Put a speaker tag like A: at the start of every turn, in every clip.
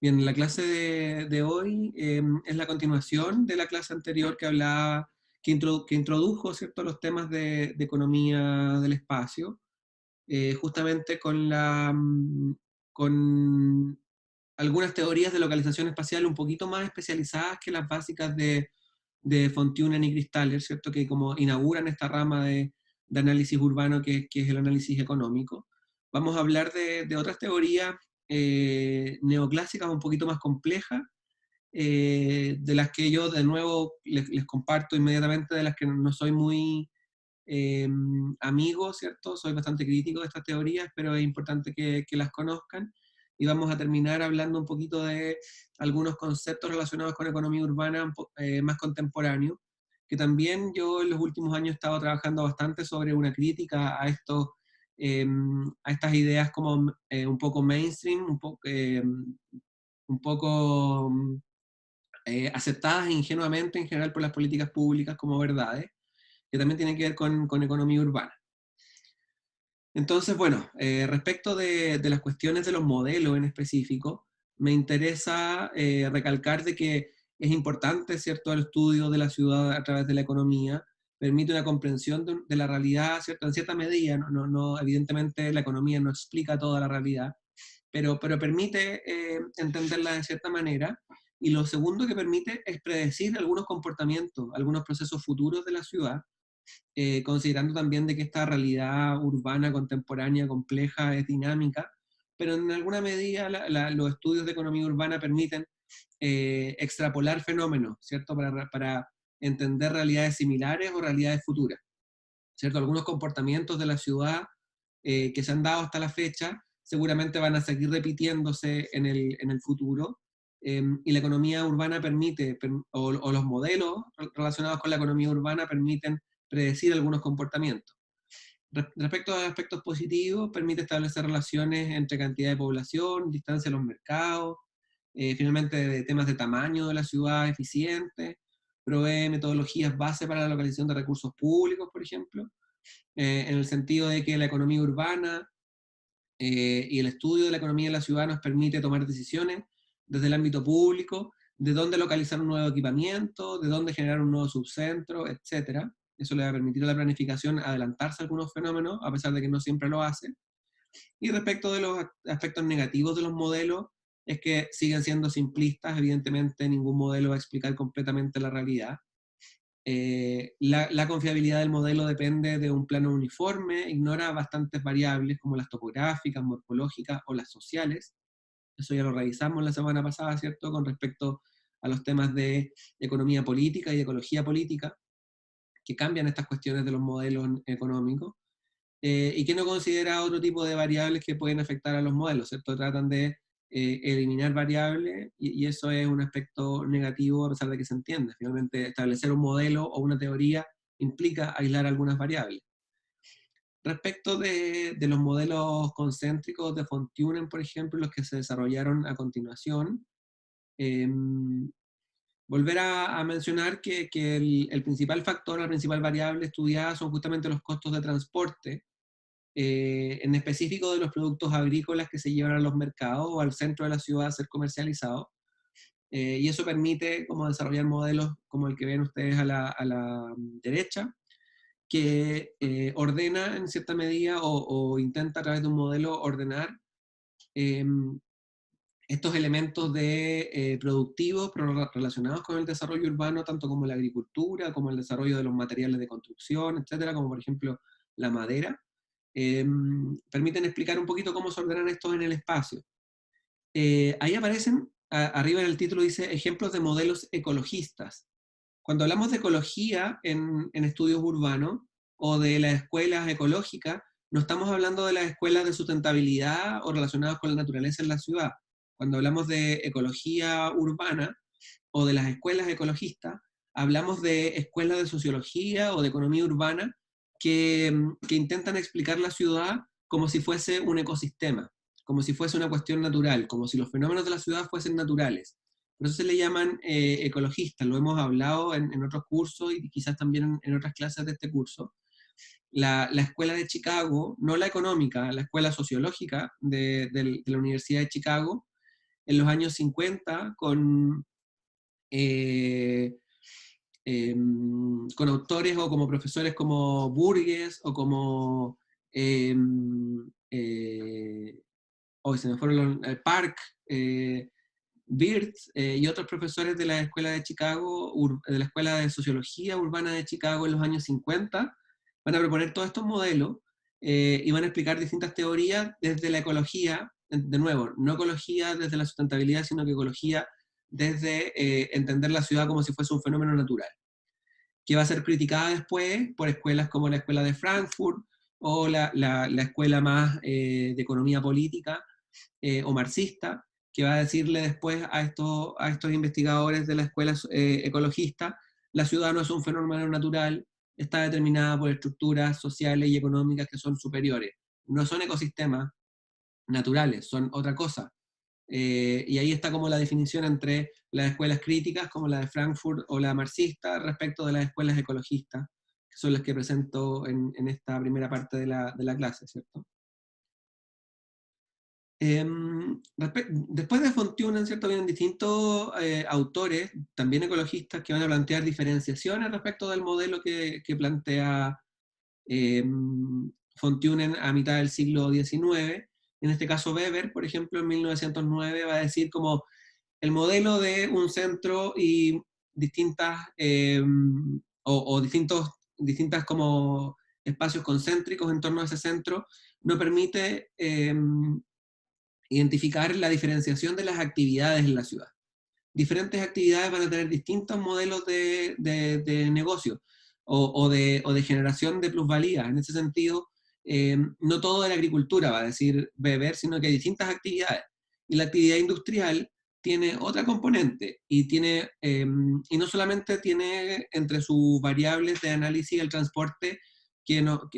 A: Bien, la clase de hoy es la continuación de la clase anterior que hablaba, que introdujo, ¿cierto?, los temas de economía del espacio, justamente con algunas teorías de localización espacial un poquito más especializadas que las básicas de von Thunen y Kristaller, ¿cierto?, que como inauguran esta rama de análisis urbano que es el análisis económico. Vamos a hablar de otras teorías neoclásicas un poquito más complejas, de las que yo de nuevo les comparto inmediatamente, de las que no soy muy amigo, ¿cierto? Soy bastante crítico de estas teorías, pero es importante que las conozcan. Y vamos a terminar hablando un poquito de algunos conceptos relacionados con economía urbana más contemporáneo, que también yo en los últimos años he estado trabajando bastante sobre una crítica a estas ideas como un poco mainstream, un poco aceptadas ingenuamente en general por las políticas públicas como verdades, que también tienen que ver con economía urbana. Entonces, bueno, respecto de las cuestiones de los modelos en específico, me interesa recalcar de que es importante, ¿cierto?, el estudio de la ciudad a través de la economía, permite una comprensión de la realidad, ¿cierto?, en cierta medida. Evidentemente la economía no explica toda la realidad, pero permite entenderla de cierta manera. Y lo segundo que permite es predecir algunos comportamientos, algunos procesos futuros de la ciudad, considerando también de que esta realidad urbana contemporánea compleja es dinámica, pero en alguna medida los estudios de economía urbana permiten extrapolar fenómenos, ¿cierto? Para entender realidades similares o realidades futuras, ¿cierto? Algunos comportamientos de la ciudad que se han dado hasta la fecha seguramente van a seguir repitiéndose en el futuro, y la economía urbana o los modelos relacionados con la economía urbana permiten predecir algunos comportamientos. Respecto a aspectos positivos, permite establecer relaciones entre cantidad de población, distancia a los mercados, finalmente de temas de tamaño de la ciudad eficiente, provee metodologías base para la localización de recursos públicos, por ejemplo, en el sentido de que la economía urbana y el estudio de la economía de la ciudad nos permite tomar decisiones desde el ámbito público, de dónde localizar un nuevo equipamiento, de dónde generar un nuevo subcentro, etcétera. Eso le va a permitir a la planificación adelantarse a algunos fenómenos, a pesar de que no siempre lo hace. Y respecto de los aspectos negativos de los modelos, es que siguen siendo simplistas. Evidentemente ningún modelo va a explicar completamente la realidad. La confiabilidad del modelo depende de un plano uniforme, ignora bastantes variables como las topográficas, morfológicas o las sociales. Eso ya lo revisamos la semana pasada, ¿cierto?, con respecto a los temas de economía política y ecología política, que cambian estas cuestiones de los modelos económicos, y que no considera otro tipo de variables que pueden afectar a los modelos, ¿cierto? Tratan de eliminar variables, y eso es un aspecto negativo a pesar de que se entiende. Finalmente, establecer un modelo o una teoría implica aislar algunas variables. Respecto de los modelos concéntricos de von Thunen, por ejemplo, los que se desarrollaron a continuación, eh, volver a mencionar que el principal factor, la principal variable estudiada son justamente los costos de transporte, en específico de los productos agrícolas que se llevan a los mercados o al centro de la ciudad a ser comercializados. Y eso permite como desarrollar modelos como el que ven ustedes a la derecha, que ordena en cierta medida o intenta a través de un modelo ordenar eh, estos elementos productivos pero relacionados con el desarrollo urbano, tanto como la agricultura, como el desarrollo de los materiales de construcción, etcétera, como por ejemplo la madera. Permiten explicar un poquito cómo se ordenan estos en el espacio. Ahí aparecen, arriba en el título dice ejemplos de modelos ecologistas. Cuando hablamos de ecología en estudios urbanos o de las escuelas ecológicas, no estamos hablando de las escuelas de sustentabilidad o relacionadas con la naturaleza en la ciudad. Cuando hablamos de ecología urbana o de las escuelas ecologistas, hablamos de escuelas de sociología o de economía urbana que intentan explicar la ciudad como si fuese un ecosistema, como si fuese una cuestión natural, como si los fenómenos de la ciudad fuesen naturales. Por eso se le llaman ecologistas. Lo hemos hablado en otros cursos y quizás también en otras clases de este curso. La escuela de Chicago, no la económica, la escuela sociológica de la Universidad de Chicago, en los años 50 eh, con autores o como profesores como Burgess o como hoy se me fueron Park, Wirtz y otros profesores de la Escuela de Chicago, de la Escuela de Sociología Urbana de Chicago en los años 50, van a proponer todos estos modelos y van a explicar distintas teorías desde la ecología, de nuevo, no ecología desde la sustentabilidad, sino que ecología desde entender la ciudad como si fuese un fenómeno natural, que va a ser criticada después por escuelas como la Escuela de Frankfurt o la escuela más de economía política o marxista, que va a decirle después a estos investigadores de la escuela ecologista, la ciudad no es un fenómeno natural, está determinada por estructuras sociales y económicas que son superiores. No son ecosistemas naturales, son otra cosa. Y ahí está como la definición entre las escuelas críticas, como la de Frankfurt o la marxista, respecto de las escuelas ecologistas, que son las que presento en esta primera parte de la clase, ¿cierto? Después de Fontunen, ¿cierto? Vienen distintos autores, también ecologistas, que van a plantear diferenciaciones respecto del modelo que plantea Fontunen a mitad del siglo XIX. En este caso, Weber, por ejemplo, en 1909 va a decir como el modelo de un centro y distintas, distintas como espacios concéntricos en torno a ese centro, no permite identificar la diferenciación de las actividades en la ciudad. Diferentes actividades van a tener distintos modelos de negocio o de generación de plusvalía. En ese sentido, no todo es la agricultura, va a decir Weber, sino que hay distintas actividades. Y la actividad industrial tiene otra componente y no solamente tiene entre sus variables de análisis el transporte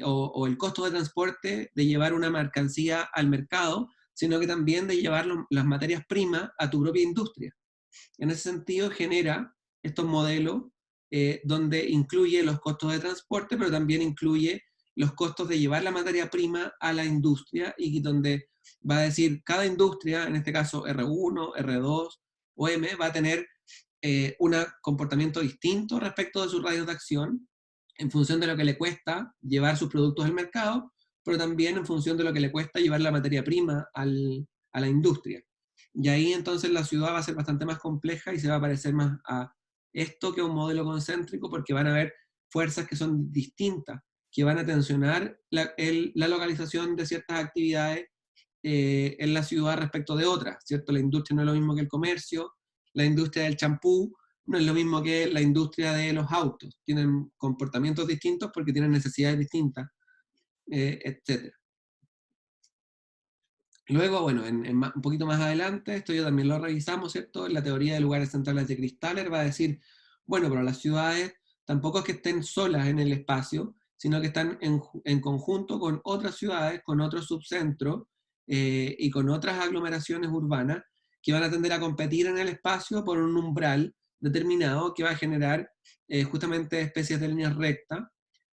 A: o el costo de transporte de llevar una mercancía al mercado, sino que también de llevar las materias primas a tu propia industria. En ese sentido, genera estos modelos donde incluye los costos de transporte, pero también incluye los costos de llevar la materia prima a la industria y donde va a decir cada industria, en este caso R1, R2 o M, va a tener un comportamiento distinto respecto de sus radios de acción en función de lo que le cuesta llevar sus productos al mercado, pero también en función de lo que le cuesta llevar la materia prima a la industria. Y ahí entonces la ciudad va a ser bastante más compleja y se va a parecer más a esto que a un modelo concéntrico, porque van a haber fuerzas que son distintas, que van a tensionar la localización de ciertas actividades en la ciudad respecto de otras, ¿cierto? La industria no es lo mismo que el comercio, la industria del champú no es lo mismo que la industria de los autos, tienen comportamientos distintos porque tienen necesidades distintas, etc. Luego, bueno, un poquito más adelante, esto ya también lo revisamos, ¿cierto? En la teoría de lugares centrales de Kristaller va a decir, bueno, pero las ciudades tampoco es que estén solas en el espacio, sino que están en conjunto con otras ciudades, con otros subcentros y con otras aglomeraciones urbanas que van a tender a competir en el espacio por un umbral determinado que va a generar justamente especies de líneas rectas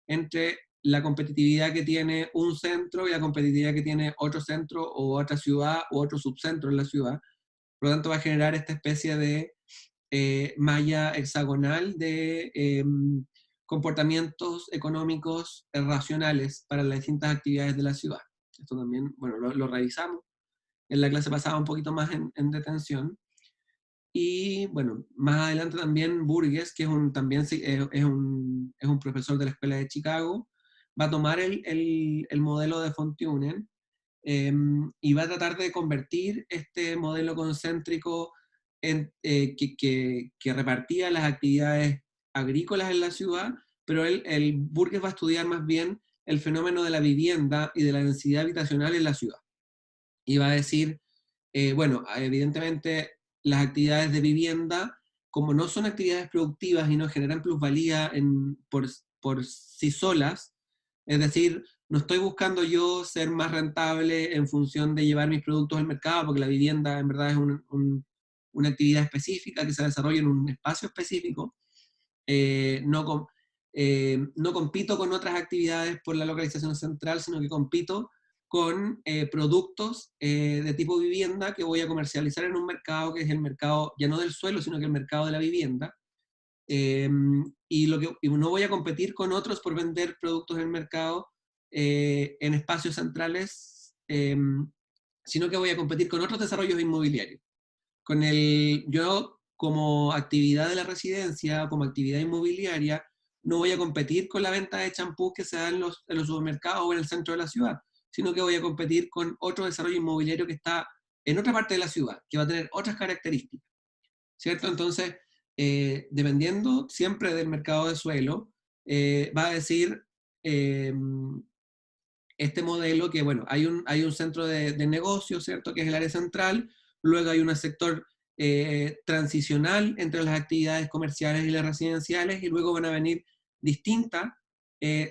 A: entre la competitividad que tiene un centro y la competitividad que tiene otro centro o otra ciudad o otro subcentro en la ciudad. Por lo tanto, va a generar esta especie de malla hexagonal de comportamientos económicos racionales para las distintas actividades de la ciudad. Esto también, bueno, lo revisamos. En la clase pasada un poquito más en detención. Y bueno, más adelante también Burgess, que también es un profesor de la Escuela de Chicago, va a tomar el modelo de Fontunen y va a tratar de convertir este modelo concéntrico que repartía las actividades agrícolas en la ciudad, pero el Burgess va a estudiar más bien el fenómeno de la vivienda y de la densidad habitacional en la ciudad. Y va a decir, bueno, evidentemente las actividades de vivienda, como no son actividades productivas y no generan plusvalía por sí solas, es decir, no estoy buscando yo ser más rentable en función de llevar mis productos al mercado, porque la vivienda en verdad es una actividad específica que se desarrolla en un espacio específico. No compito con otras actividades por la localización central, sino que compito con productos de tipo vivienda que voy a comercializar en un mercado que es el mercado ya no del suelo, sino que el mercado de la vivienda. Eh, y no voy a competir con otros por vender productos en el mercado en espacios centrales, sino que voy a competir con otros desarrollos inmobiliarios. Yo, como actividad de la residencia, como actividad inmobiliaria, no voy a competir con la venta de champús que se da en los supermercados o en el centro de la ciudad, sino que voy a competir con otro desarrollo inmobiliario que está en otra parte de la ciudad, que va a tener otras características, ¿cierto? Entonces, dependiendo siempre del mercado de suelo, va a decir eh, este modelo que, bueno, hay un centro de negocio, ¿cierto? Que es el área central, luego hay un sector transicional entre las actividades comerciales y las residenciales, y luego van a venir distintas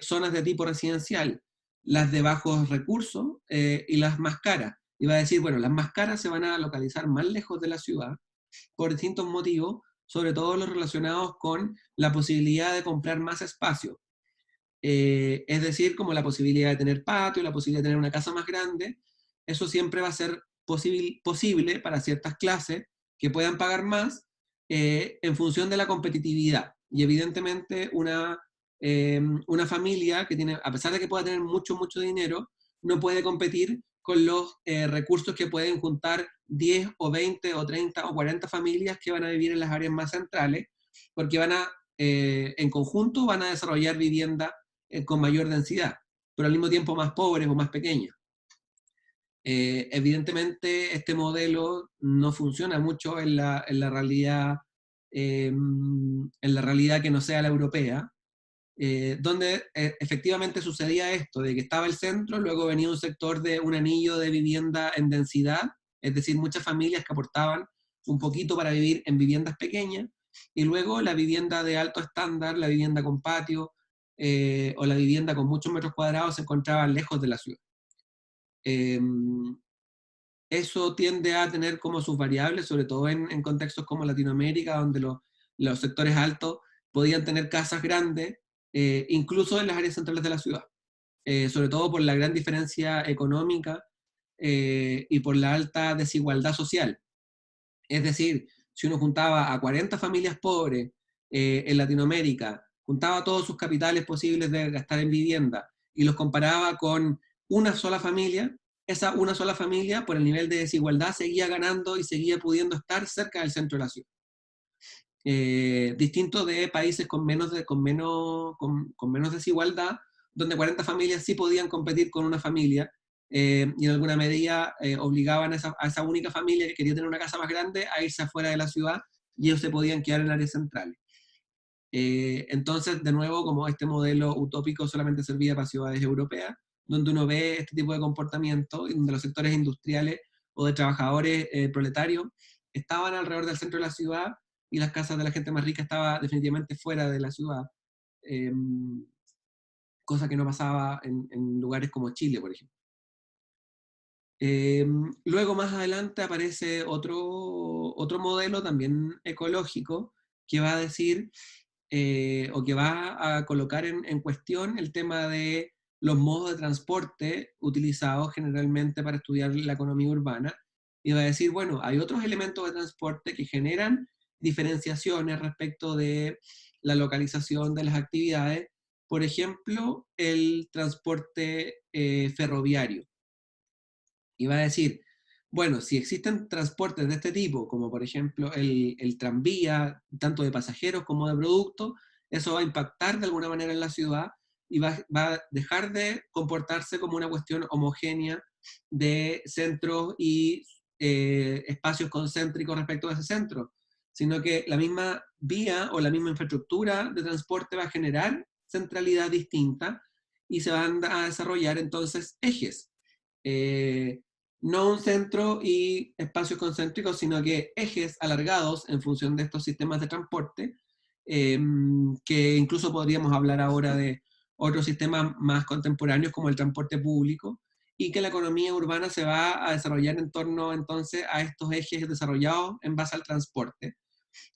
A: zonas de tipo residencial, las de bajos recursos y las más caras. Y va a decir, bueno, las más caras se van a localizar más lejos de la ciudad por distintos motivos, sobre todo los relacionados con la posibilidad de comprar más espacio. Es decir, como la posibilidad de tener patio, la posibilidad de tener una casa más grande, eso siempre va a ser posible para ciertas clases que puedan pagar más en función de la competitividad. Y evidentemente una familia que tiene, a pesar de que pueda tener mucho, mucho dinero, no puede competir con los recursos que pueden juntar 10 o 20 o 30 o 40 familias que van a vivir en las áreas más centrales, porque en conjunto van a desarrollar vivienda con mayor densidad, pero al mismo tiempo más pobres o más pequeñas. Evidentemente este modelo no funciona mucho en la realidad que no sea la europea, donde efectivamente sucedía esto, de que estaba el centro, luego venía un sector de un anillo de vivienda en densidad, es decir, muchas familias que aportaban un poquito para vivir en viviendas pequeñas, y luego la vivienda de alto estándar, la vivienda con patio, o la vivienda con muchos metros cuadrados se encontraba lejos de la ciudad. Eh, Eso tiende a tener como sus variables, sobre todo en contextos como Latinoamérica, donde los sectores altos podían tener casas grandes, incluso en las áreas centrales de la ciudad, sobre todo por la gran diferencia económica y por la alta desigualdad social. Es decir, si uno juntaba a 40 familias pobres en Latinoamérica, juntaba todos sus capitales posibles de gastar en vivienda y los comparaba con una sola familia, esa una sola familia, por el nivel de desigualdad, seguía ganando y seguía pudiendo estar cerca del centro de la ciudad. Distinto de países con menos desigualdad, donde 40 familias sí podían competir con una familia y en alguna medida obligaban a esa única familia que quería tener una casa más grande a irse afuera de la ciudad y ellos se podían quedar en áreas centrales. Entonces, de nuevo, como este modelo utópico solamente servía para ciudades europeas, donde uno ve este tipo de comportamiento, y donde los sectores industriales o de trabajadores proletarios estaban alrededor del centro de la ciudad y las casas de la gente más rica estaban definitivamente fuera de la ciudad, eh, cosa que no pasaba en lugares como Chile, por ejemplo. Luego más adelante aparece otro modelo también ecológico que va a decir o que va a colocar en cuestión el tema de los modos de transporte utilizados generalmente para estudiar la economía urbana, y va a decir, bueno, hay otros elementos de transporte que generan diferenciaciones respecto de la localización de las actividades, por ejemplo, el transporte ferroviario. Y va a decir, bueno, si existen transportes de este tipo, como por ejemplo el tranvía, tanto de pasajeros como de productos, eso va a impactar de alguna manera en la ciudad y va a dejar de comportarse como una cuestión homogénea de centros y espacios concéntricos respecto a ese centro, sino que la misma vía o la misma infraestructura de transporte va a generar centralidad distinta y se van a desarrollar entonces ejes. No un centro y espacios concéntricos, sino que ejes alargados en función de estos sistemas de transporte, que incluso podríamos hablar ahora de otros sistemas más contemporáneos como el transporte público, y que la economía urbana se va a desarrollar en torno entonces a estos ejes desarrollados en base al transporte.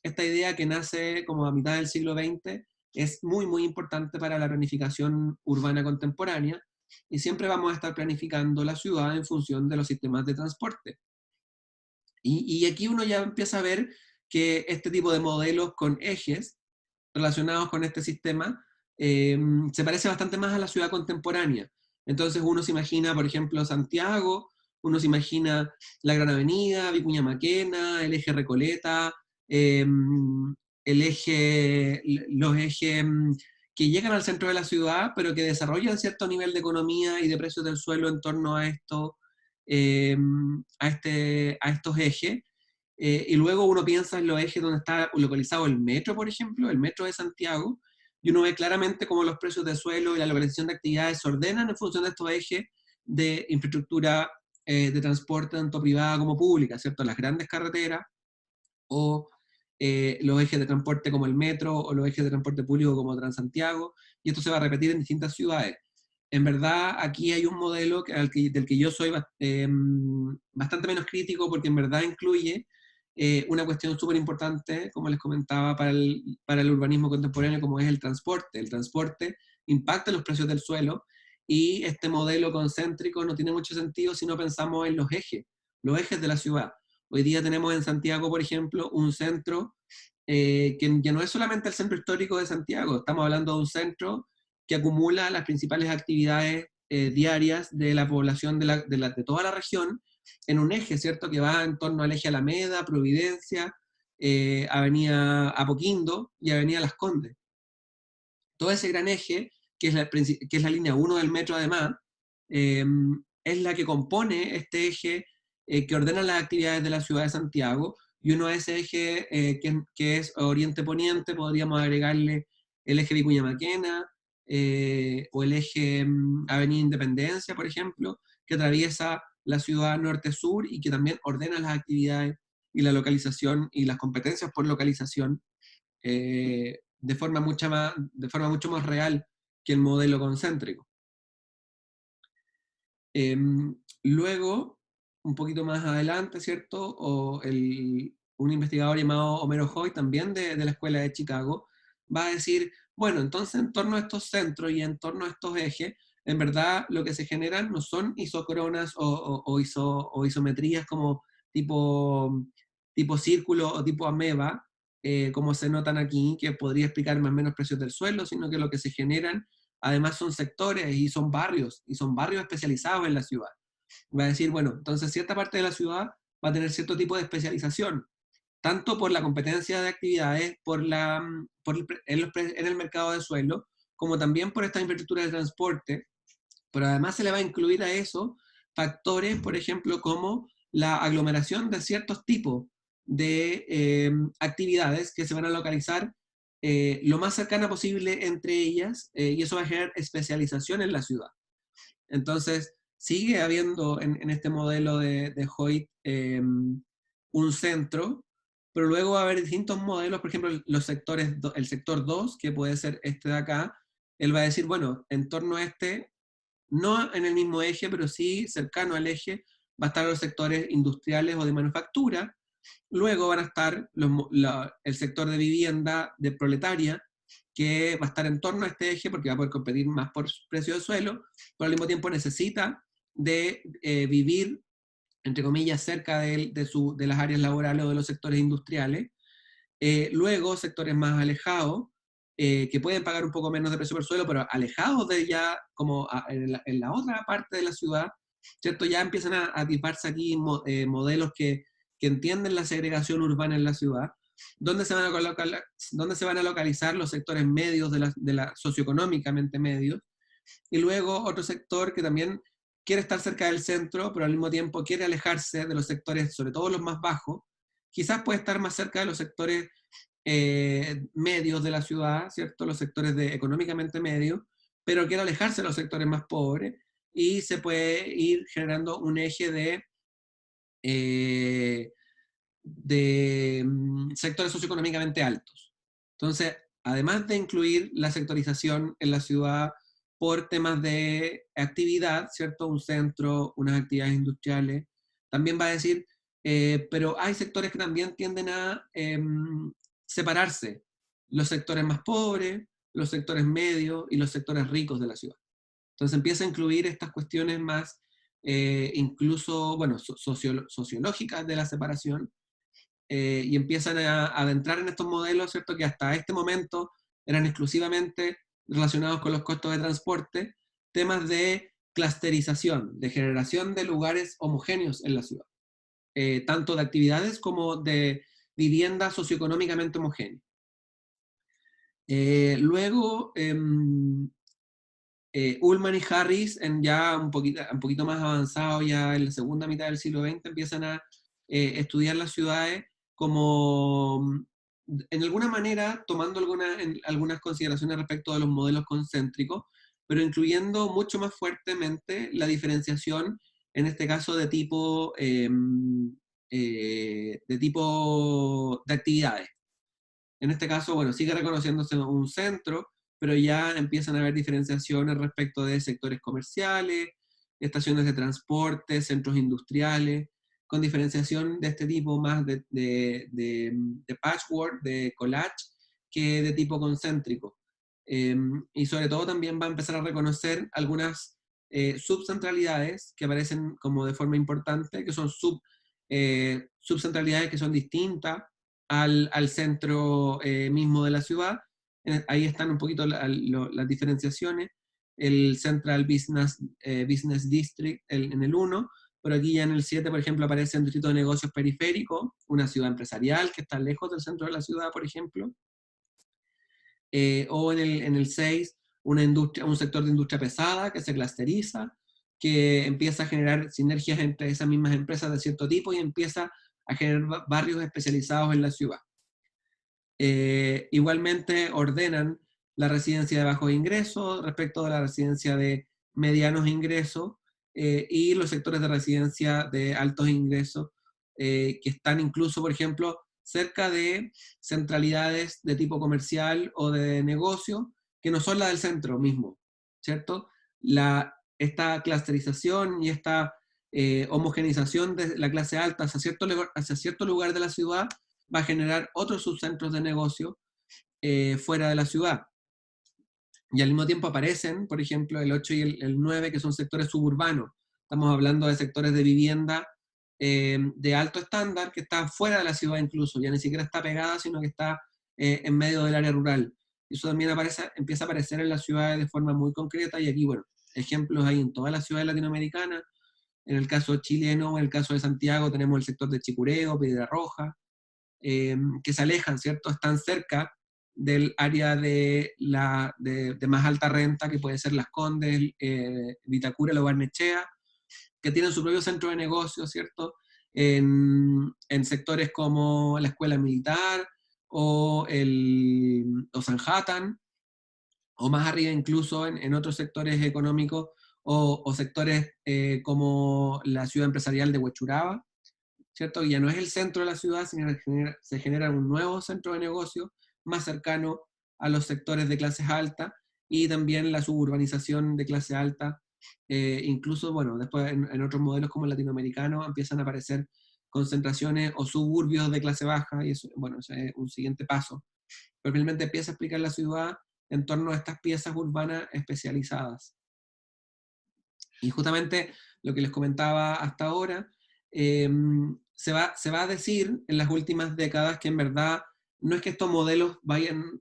A: Esta idea que nace como a mitad del siglo XX es muy, muy importante para la planificación urbana contemporánea, y siempre vamos a estar planificando la ciudad en función de los sistemas de transporte. Y aquí uno ya empieza a ver que este tipo de modelos con ejes relacionados con este sistema se parece bastante más a la ciudad contemporánea. Entonces uno se imagina, por ejemplo, Santiago, uno se imagina la Gran Avenida, Vicuña Maquena, el eje Recoleta, eh, los ejes que llegan al centro de la ciudad, pero que desarrollan cierto nivel de economía y de precios del suelo en torno a esto, a estos ejes. Y luego uno piensa en los ejes donde está localizado el metro, por ejemplo, el metro de Santiago, y uno ve claramente cómo los precios de suelo y la localización de actividades se ordenan en función de estos ejes de infraestructura de transporte, tanto privada como pública, ¿cierto? Las grandes carreteras o los ejes de transporte como el metro o los ejes de transporte público como Transantiago, y esto se va a repetir en distintas ciudades. En verdad, aquí hay un modelo del que yo soy bastante menos crítico porque en verdad incluye una cuestión súper importante, como les comentaba, para el urbanismo contemporáneo, como es el transporte. El transporte impacta los precios del suelo y este modelo concéntrico no tiene mucho sentido si no pensamos en los ejes de la ciudad. Hoy día tenemos en Santiago, por ejemplo, un centro que ya no es solamente el centro histórico de Santiago, estamos hablando de un centro que acumula las principales actividades diarias de la población de toda la región en un eje, ¿cierto? Que va en torno al eje Alameda, Providencia, Avenida Apoquindo y Avenida Las Condes. Todo ese gran eje, que es la línea 1 del metro además, eh, es la que compone este eje que ordena las actividades de la ciudad de Santiago, y uno a ese eje que es oriente-poniente podríamos agregarle el eje Vicuña Maquena, o el eje Avenida Independencia, por ejemplo, que atraviesa la ciudad norte-sur y que también ordena las actividades y la localización y las competencias por localización de forma mucho más real que el modelo concéntrico. Luego, un poquito más adelante, ¿cierto? Un investigador llamado Homero Hoy, también de la Escuela de Chicago, va a decir, bueno, entonces en torno a estos centros y en torno a estos ejes, en verdad lo que se generan no son isocronas o isometrías como tipo, tipo círculo o tipo ameba, como se notan aquí, que podría explicar más o menos precios del suelo, sino que lo que se generan además son sectores y son barrios especializados en la ciudad. Va a decir, bueno, entonces cierta parte de la ciudad va a tener cierto tipo de especialización, tanto por la competencia de actividades, en el mercado de suelo, como también por esta infraestructura de transporte, pero además se le va a incluir a eso factores, por ejemplo, como la aglomeración de ciertos tipos de actividades que se van a localizar lo más cercana posible entre ellas, y eso va a generar especialización en la ciudad. Entonces, sigue habiendo en este modelo de Hoyt un centro, pero luego va a haber distintos modelos, por ejemplo, el sector 2, que puede ser este de acá, él va a decir, bueno, en torno a este, no en el mismo eje, pero sí cercano al eje, va a estar los sectores industriales o de manufactura. Luego van a estar el sector de vivienda de proletaria, que va a estar en torno a este eje porque va a poder competir más por precio de suelo, pero al mismo tiempo necesita de vivir, entre comillas, cerca de las áreas laborales o de los sectores industriales. Luego, sectores más alejados, que pueden pagar un poco menos de precio por suelo, pero alejados de ya, como en la otra parte de la ciudad, ¿cierto? Ya empiezan a atisbarse aquí modelos que entienden la segregación urbana en la ciudad, donde donde se van a localizar los sectores medios socioeconómicamente medios, y luego otro sector que también quiere estar cerca del centro, pero al mismo tiempo quiere alejarse de los sectores, sobre todo los más bajos, quizás puede estar más cerca de los sectores medios de la ciudad, ¿cierto? Los sectores económicamente medios, pero quiere alejarse de los sectores más pobres, y se puede ir generando un eje eh, de sectores socioeconómicamente altos. Entonces, además de incluir la sectorización en la ciudad por temas de actividad, ¿cierto? Un centro, unas actividades industriales, también va a decir, pero hay sectores que también tienden a separarse, los sectores más pobres, los sectores medios y los sectores ricos de la ciudad. Entonces empieza a incluir estas cuestiones más, incluso, bueno, sociológicas de la separación, y empiezan a adentrar en estos modelos, ¿cierto? Que hasta este momento eran exclusivamente relacionados con los costos de transporte, temas de clusterización, de generación de lugares homogéneos en la ciudad, tanto de actividades como de vivienda socioeconómicamente homogénea. Luego, Ullman y Harris, ya un poquito más avanzado, ya en la segunda mitad del siglo XX, empiezan a estudiar las ciudades como, en alguna manera, tomando algunas consideraciones respecto de los modelos concéntricos, pero incluyendo mucho más fuertemente la diferenciación, en este caso de tipo de actividades. En este caso, bueno, sigue reconociéndose un centro, pero ya empiezan a haber diferenciaciones respecto de sectores comerciales, estaciones de transporte, centros industriales, con diferenciación de este tipo más de patchwork, de collage, que de tipo concéntrico. Y sobre todo también va a empezar a reconocer algunas subcentralidades que aparecen como de forma importante, que son subcentralidades que son distintas al centro mismo de la ciudad. Ahí están un poquito las diferenciaciones. El Central Business District en el 1, pero aquí ya en el 7, por ejemplo, aparece un distrito de negocios periférico, una ciudad empresarial que está lejos del centro de la ciudad, por ejemplo. O en el 6, un sector de industria pesada que se clusteriza, que empieza a generar sinergias entre esas mismas empresas de cierto tipo y empieza a generar barrios especializados en la ciudad. Igualmente ordenan la residencia de bajos ingresos respecto de la residencia de medianos ingresos, y los sectores de residencia de altos ingresos, que están incluso, por ejemplo, cerca de centralidades de tipo comercial o de negocio, que no son las del centro mismo, ¿cierto? Esta clusterización y esta homogeneización de la clase alta hacia cierto lugar de la ciudad va a generar otros subcentros de negocio fuera de la ciudad. Y al mismo tiempo aparecen, por ejemplo, el 8 y el 9, que son sectores suburbanos. Estamos hablando de sectores de vivienda de alto estándar que están fuera de la ciudad incluso, ya ni siquiera está pegada, sino que está en medio del área rural. Y eso también empieza a aparecer en las ciudades de forma muy concreta, y aquí, bueno, ejemplos hay en todas las ciudades latinoamericanas. En el caso chileno, en el caso de Santiago, tenemos el sector de Chicureo, Piedra Roja, que se alejan, ¿cierto? Están cerca del área de más alta renta, que puede ser Las Condes, Vitacura, Lo Barnechea, que tienen su propio centro de negocios, ¿cierto? En sectores como la escuela militar o Sanhattan, o más arriba incluso en otros sectores económicos o sectores como la ciudad empresarial de Huechuraba, ¿cierto? Y ya no es el centro de la ciudad, sino que se genera un nuevo centro de negocio más cercano a los sectores de clases altas, y también la suburbanización de clase alta. Incluso, bueno, después en otros modelos como el latinoamericano empiezan a aparecer concentraciones o suburbios de clase baja, y eso, bueno, ese es un siguiente paso. Pero finalmente empieza a explicar la ciudad en torno a estas piezas urbanas especializadas. Y justamente lo que les comentaba hasta ahora, se va a decir en las últimas décadas que en verdad no es que estos modelos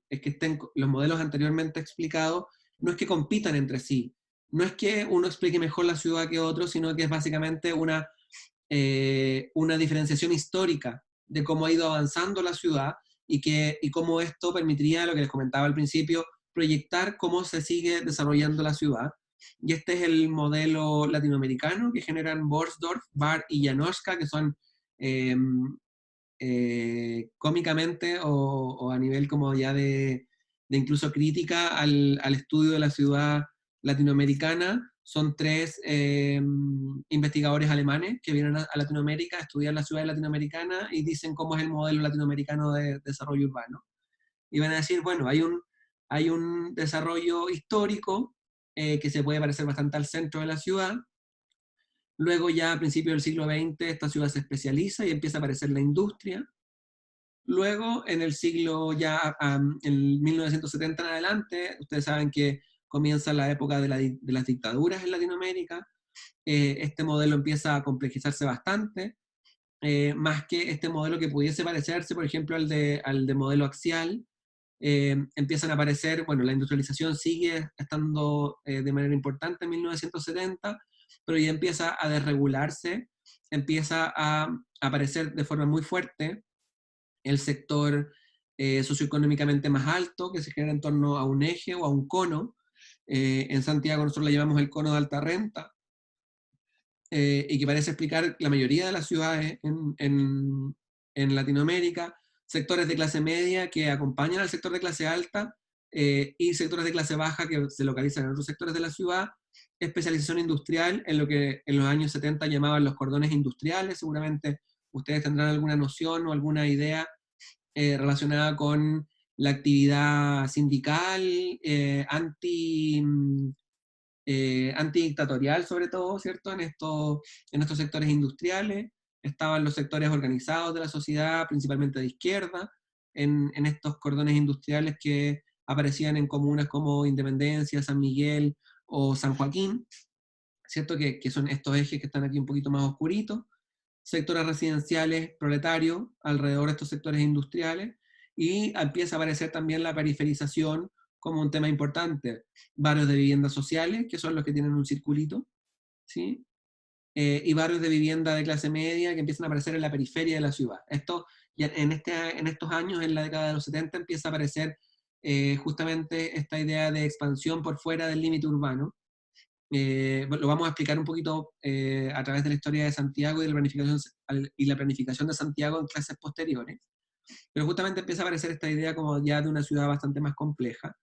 A: es que estén, los modelos anteriormente explicados, no es que compitan entre sí, no es que uno explique mejor la ciudad que otro, sino que es básicamente una diferenciación histórica de cómo ha ido avanzando la ciudad, y cómo esto permitiría, lo que les comentaba al principio, proyectar cómo se sigue desarrollando la ciudad. Y este es el modelo latinoamericano que generan Borsdorf, Barr y Janoschka, que son eh, cómicamente o a nivel como ya de incluso crítica al estudio de la ciudad latinoamericana. Son tres investigadores alemanes que vienen a Latinoamérica a estudiar la ciudad latinoamericana y dicen cómo es el modelo latinoamericano de desarrollo urbano. Y van a decir, bueno, hay un desarrollo histórico que se puede parecer bastante al centro de la ciudad. Luego ya a principios del siglo XX esta ciudad se especializa y empieza a aparecer la industria. Luego en el siglo ya, en 1970 en adelante, ustedes saben que comienza la época de las dictaduras en Latinoamérica. Este modelo empieza a complejizarse bastante, más que este modelo que pudiese parecerse, por ejemplo, al de modelo axial. Empiezan a aparecer, bueno, la industrialización sigue estando de manera importante en 1970, pero ya empieza a desregularse, empieza a aparecer de forma muy fuerte el sector socioeconómicamente más alto, que se genera en torno a un eje o a un cono. En Santiago nosotros le llamamos el cono de alta renta, y que parece explicar la mayoría de las ciudades en Latinoamérica, sectores de clase media que acompañan al sector de clase alta, y sectores de clase baja que se localizan en otros sectores de la ciudad, especialización industrial en lo que en los años 70 llamaban los cordones industriales. Seguramente ustedes tendrán alguna noción o alguna idea relacionada con la actividad sindical, antidictatorial sobre todo, ¿cierto? En estos sectores industriales. Estaban los sectores organizados de la sociedad, principalmente de izquierda, en estos cordones industriales que aparecían en comunas como Independencia, San Miguel o San Joaquín, ¿cierto? Que son estos ejes que están aquí un poquito más oscuritos. Sectores residenciales proletarios alrededor de estos sectores industriales, y empieza a aparecer también la periferización como un tema importante. Barrios de viviendas sociales, que son los que tienen un circulito, ¿sí? Y barrios de vivienda de clase media que empiezan a aparecer en la periferia de la ciudad. Esto, ya en estos años, en la década de los 70, empieza a aparecer justamente esta idea de expansión por fuera del límite urbano. Lo vamos a explicar un poquito a través de la historia de Santiago y la planificación de Santiago en clases posteriores, pero justamente empieza a aparecer esta idea como ya de una ciudad bastante más compleja.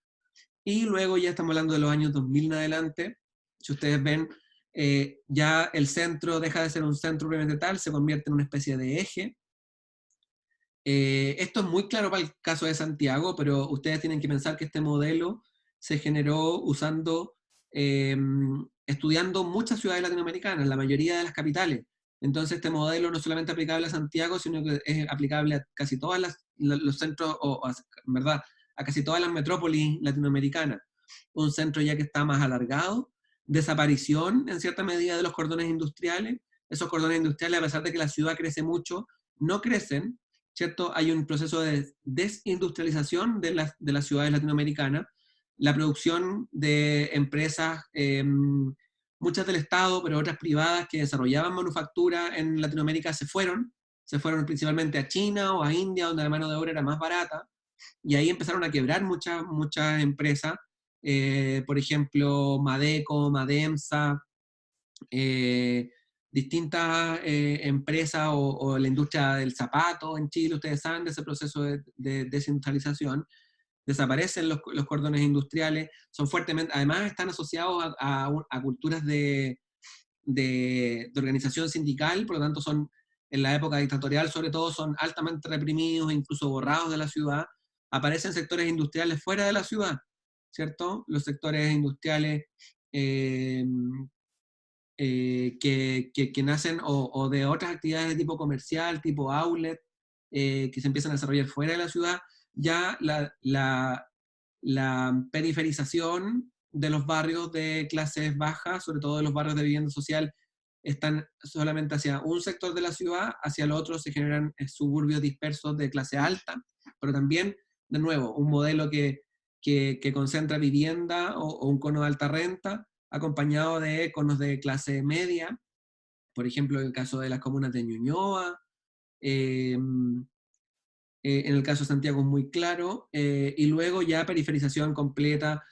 A: Y luego ya estamos hablando de los años 2000 en adelante. Si ustedes ven, ya el centro deja de ser un centro propiamente tal, se convierte en una especie de eje. Esto es muy claro para el caso de Santiago, pero ustedes tienen que pensar que este modelo se generó estudiando muchas ciudades latinoamericanas, la mayoría de las capitales. Entonces este modelo no es solamente aplicable a Santiago, sino que es aplicable a casi todos los centros, en verdad, a casi todas las metrópolis latinoamericanas. Un centro ya que está más alargado, desaparición en cierta medida de los cordones industriales. Esos cordones industriales, a pesar de que la ciudad crece mucho, no crecen, ¿cierto? Hay un proceso de desindustrialización de las ciudades latinoamericanas. La producción de empresas, muchas del Estado, pero otras privadas que desarrollaban manufactura en Latinoamérica se fueron principalmente a China o a India, donde la mano de obra era más barata, y ahí empezaron a quebrar muchas empresas, por ejemplo, Madeco, Mademsa, distintas empresas o la industria del zapato en Chile. Ustedes saben de ese proceso de desindustrialización. Desaparecen los cordones industriales, son fuertemente, además están asociados a culturas de organización sindical, por lo tanto son, en la época dictatorial sobre todo, son altamente reprimidos, incluso borrados de la ciudad. Aparecen sectores industriales fuera de la ciudad, ¿cierto? Los sectores industriales eh, que nacen o de otras actividades de tipo comercial, tipo outlet, que se empiezan a desarrollar fuera de la ciudad. Ya la periferización de los barrios de clases bajas, sobre todo de los barrios de vivienda social, están solamente hacia un sector de la ciudad, hacia el otro se generan suburbios dispersos de clase alta, pero también, de nuevo, un modelo que concentra vivienda o un cono de alta renta, acompañado de conos de clase media, por ejemplo, en el caso de las comunas de Ñuñoa, eh, en el caso de Santiago es muy claro, y luego ya periferización completa,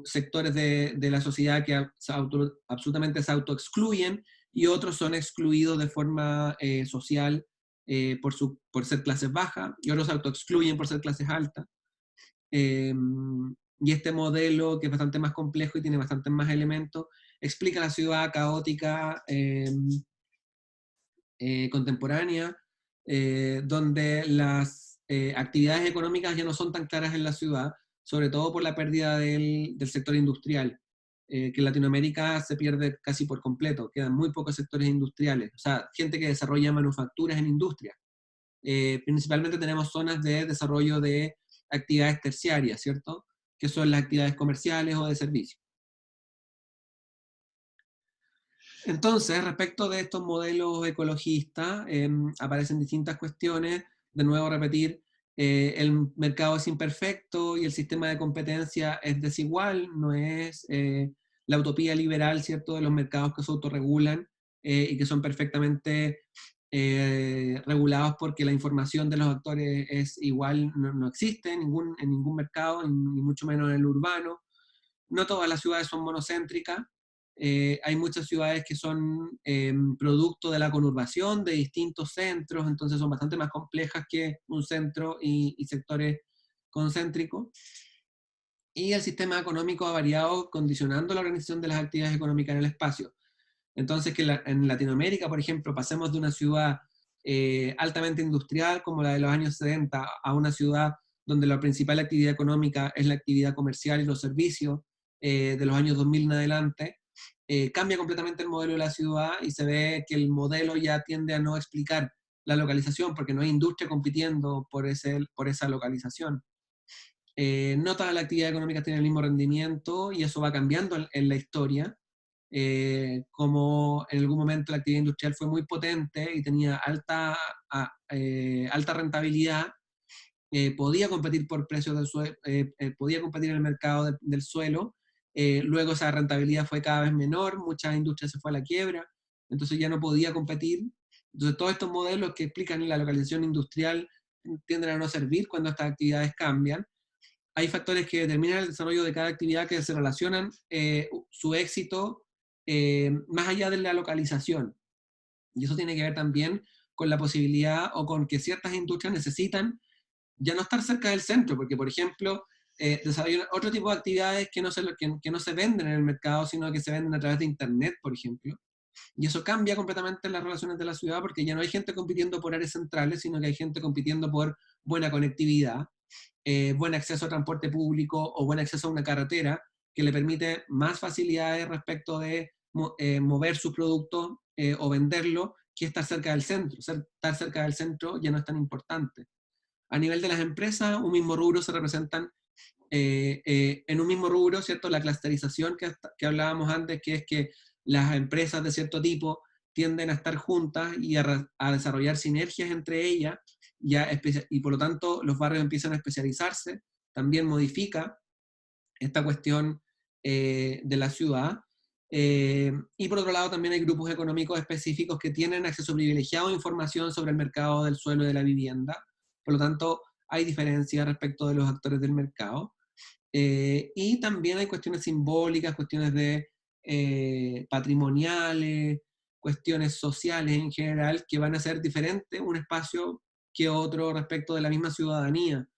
A: sectores de la sociedad que absolutamente se autoexcluyen y otros son excluidos de forma social por ser clases bajas, y otros se autoexcluyen por ser clases altas. Eh, y este modelo, que es bastante más complejo y tiene bastantes más elementos, explica la ciudad caótica contemporánea, donde las actividades económicas ya no son tan claras en la ciudad, sobre todo por la pérdida del sector industrial, que en Latinoamérica se pierde casi por completo, quedan muy pocos sectores industriales, o sea, gente que desarrolla manufacturas en industria. Principalmente tenemos zonas de desarrollo de actividades terciarias, ¿cierto? que son las actividades comerciales o de servicio. Entonces, respecto de estos modelos ecologistas, aparecen distintas cuestiones. De nuevo, repetir, el mercado es imperfecto y el sistema de competencia es desigual, no es la utopía liberal, ¿cierto?, de los mercados que se autorregulan y que son perfectamente regulados porque la información de los actores es igual, no existe en ningún mercado, ni mucho menos en el urbano. No todas las ciudades son monocéntricas, hay muchas ciudades que son producto de la conurbación de distintos centros, entonces son bastante más complejas que un centro y sectores concéntricos. Y el sistema económico ha variado condicionando la organización de las actividades económicas en el espacio. Entonces, que en Latinoamérica, por ejemplo, pasemos de una ciudad altamente industrial como la de los años 70 a una ciudad donde la principal actividad económica es la actividad comercial y los servicios de los años 2000 en adelante, cambia completamente el modelo de la ciudad y se ve que el modelo ya tiende a no explicar la localización porque no hay industria compitiendo por esa localización. No todas las actividades económicas tienen el mismo rendimiento y eso va cambiando en la historia. Como en algún momento la actividad industrial fue muy potente y tenía alta rentabilidad, podía competir por precios del suelo, podía competir en el mercado del suelo, luego esa rentabilidad fue cada vez menor, muchas industrias se fue a la quiebra, entonces ya no podía competir. Entonces todos estos modelos que explican la localización industrial tienden a no servir cuando estas actividades cambian. Hay factores que determinan el desarrollo de cada actividad que se relacionan su éxito más allá de la localización. Y eso tiene que ver también con la posibilidad o con que ciertas industrias necesitan ya no estar cerca del centro, porque por ejemplo, desarrollan otro tipo de actividades que no se venden en el mercado, sino que se venden a través de Internet, por ejemplo. Y eso cambia completamente las relaciones de la ciudad porque ya no hay gente compitiendo por áreas centrales, sino que hay gente compitiendo por buena conectividad, buen acceso a transporte público o buen acceso a una carretera que le permite más facilidades respecto de mover sus productos o venderlo que estar cerca del centro. Estar cerca del centro ya no es tan importante. A nivel de las empresas, un mismo rubro se representan en un mismo rubro, ¿cierto? La clusterización que hablábamos antes, que es que las empresas de cierto tipo tienden a estar juntas y a desarrollar sinergias entre ellas, y por lo tanto los barrios empiezan a especializarse, también modifica esta cuestión de la ciudad. Y por otro lado también hay grupos económicos específicos que tienen acceso privilegiado a información sobre el mercado del suelo y de la vivienda, por lo tanto hay diferencias respecto de los actores del mercado. Y también hay cuestiones simbólicas, cuestiones de patrimoniales, cuestiones sociales en general, que van a ser diferentes un espacio que otro respecto de la misma ciudadanía.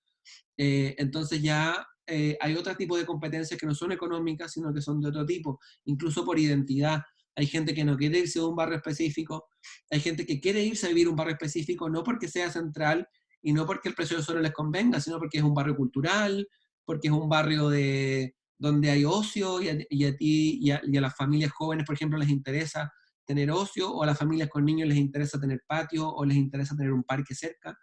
A: Entonces ya hay otro tipo de competencias que no son económicas, sino que son de otro tipo, incluso por identidad. Hay gente que no quiere irse de un barrio específico, hay gente que quiere irse a vivir a un barrio específico, no porque sea central y no porque el precio del suelo les convenga, sino porque es un barrio cultural, porque es un barrio donde hay ocio y a ti y a las familias jóvenes, por ejemplo, les interesa tener ocio, o a las familias con niños les interesa tener patio o les interesa tener un parque cerca.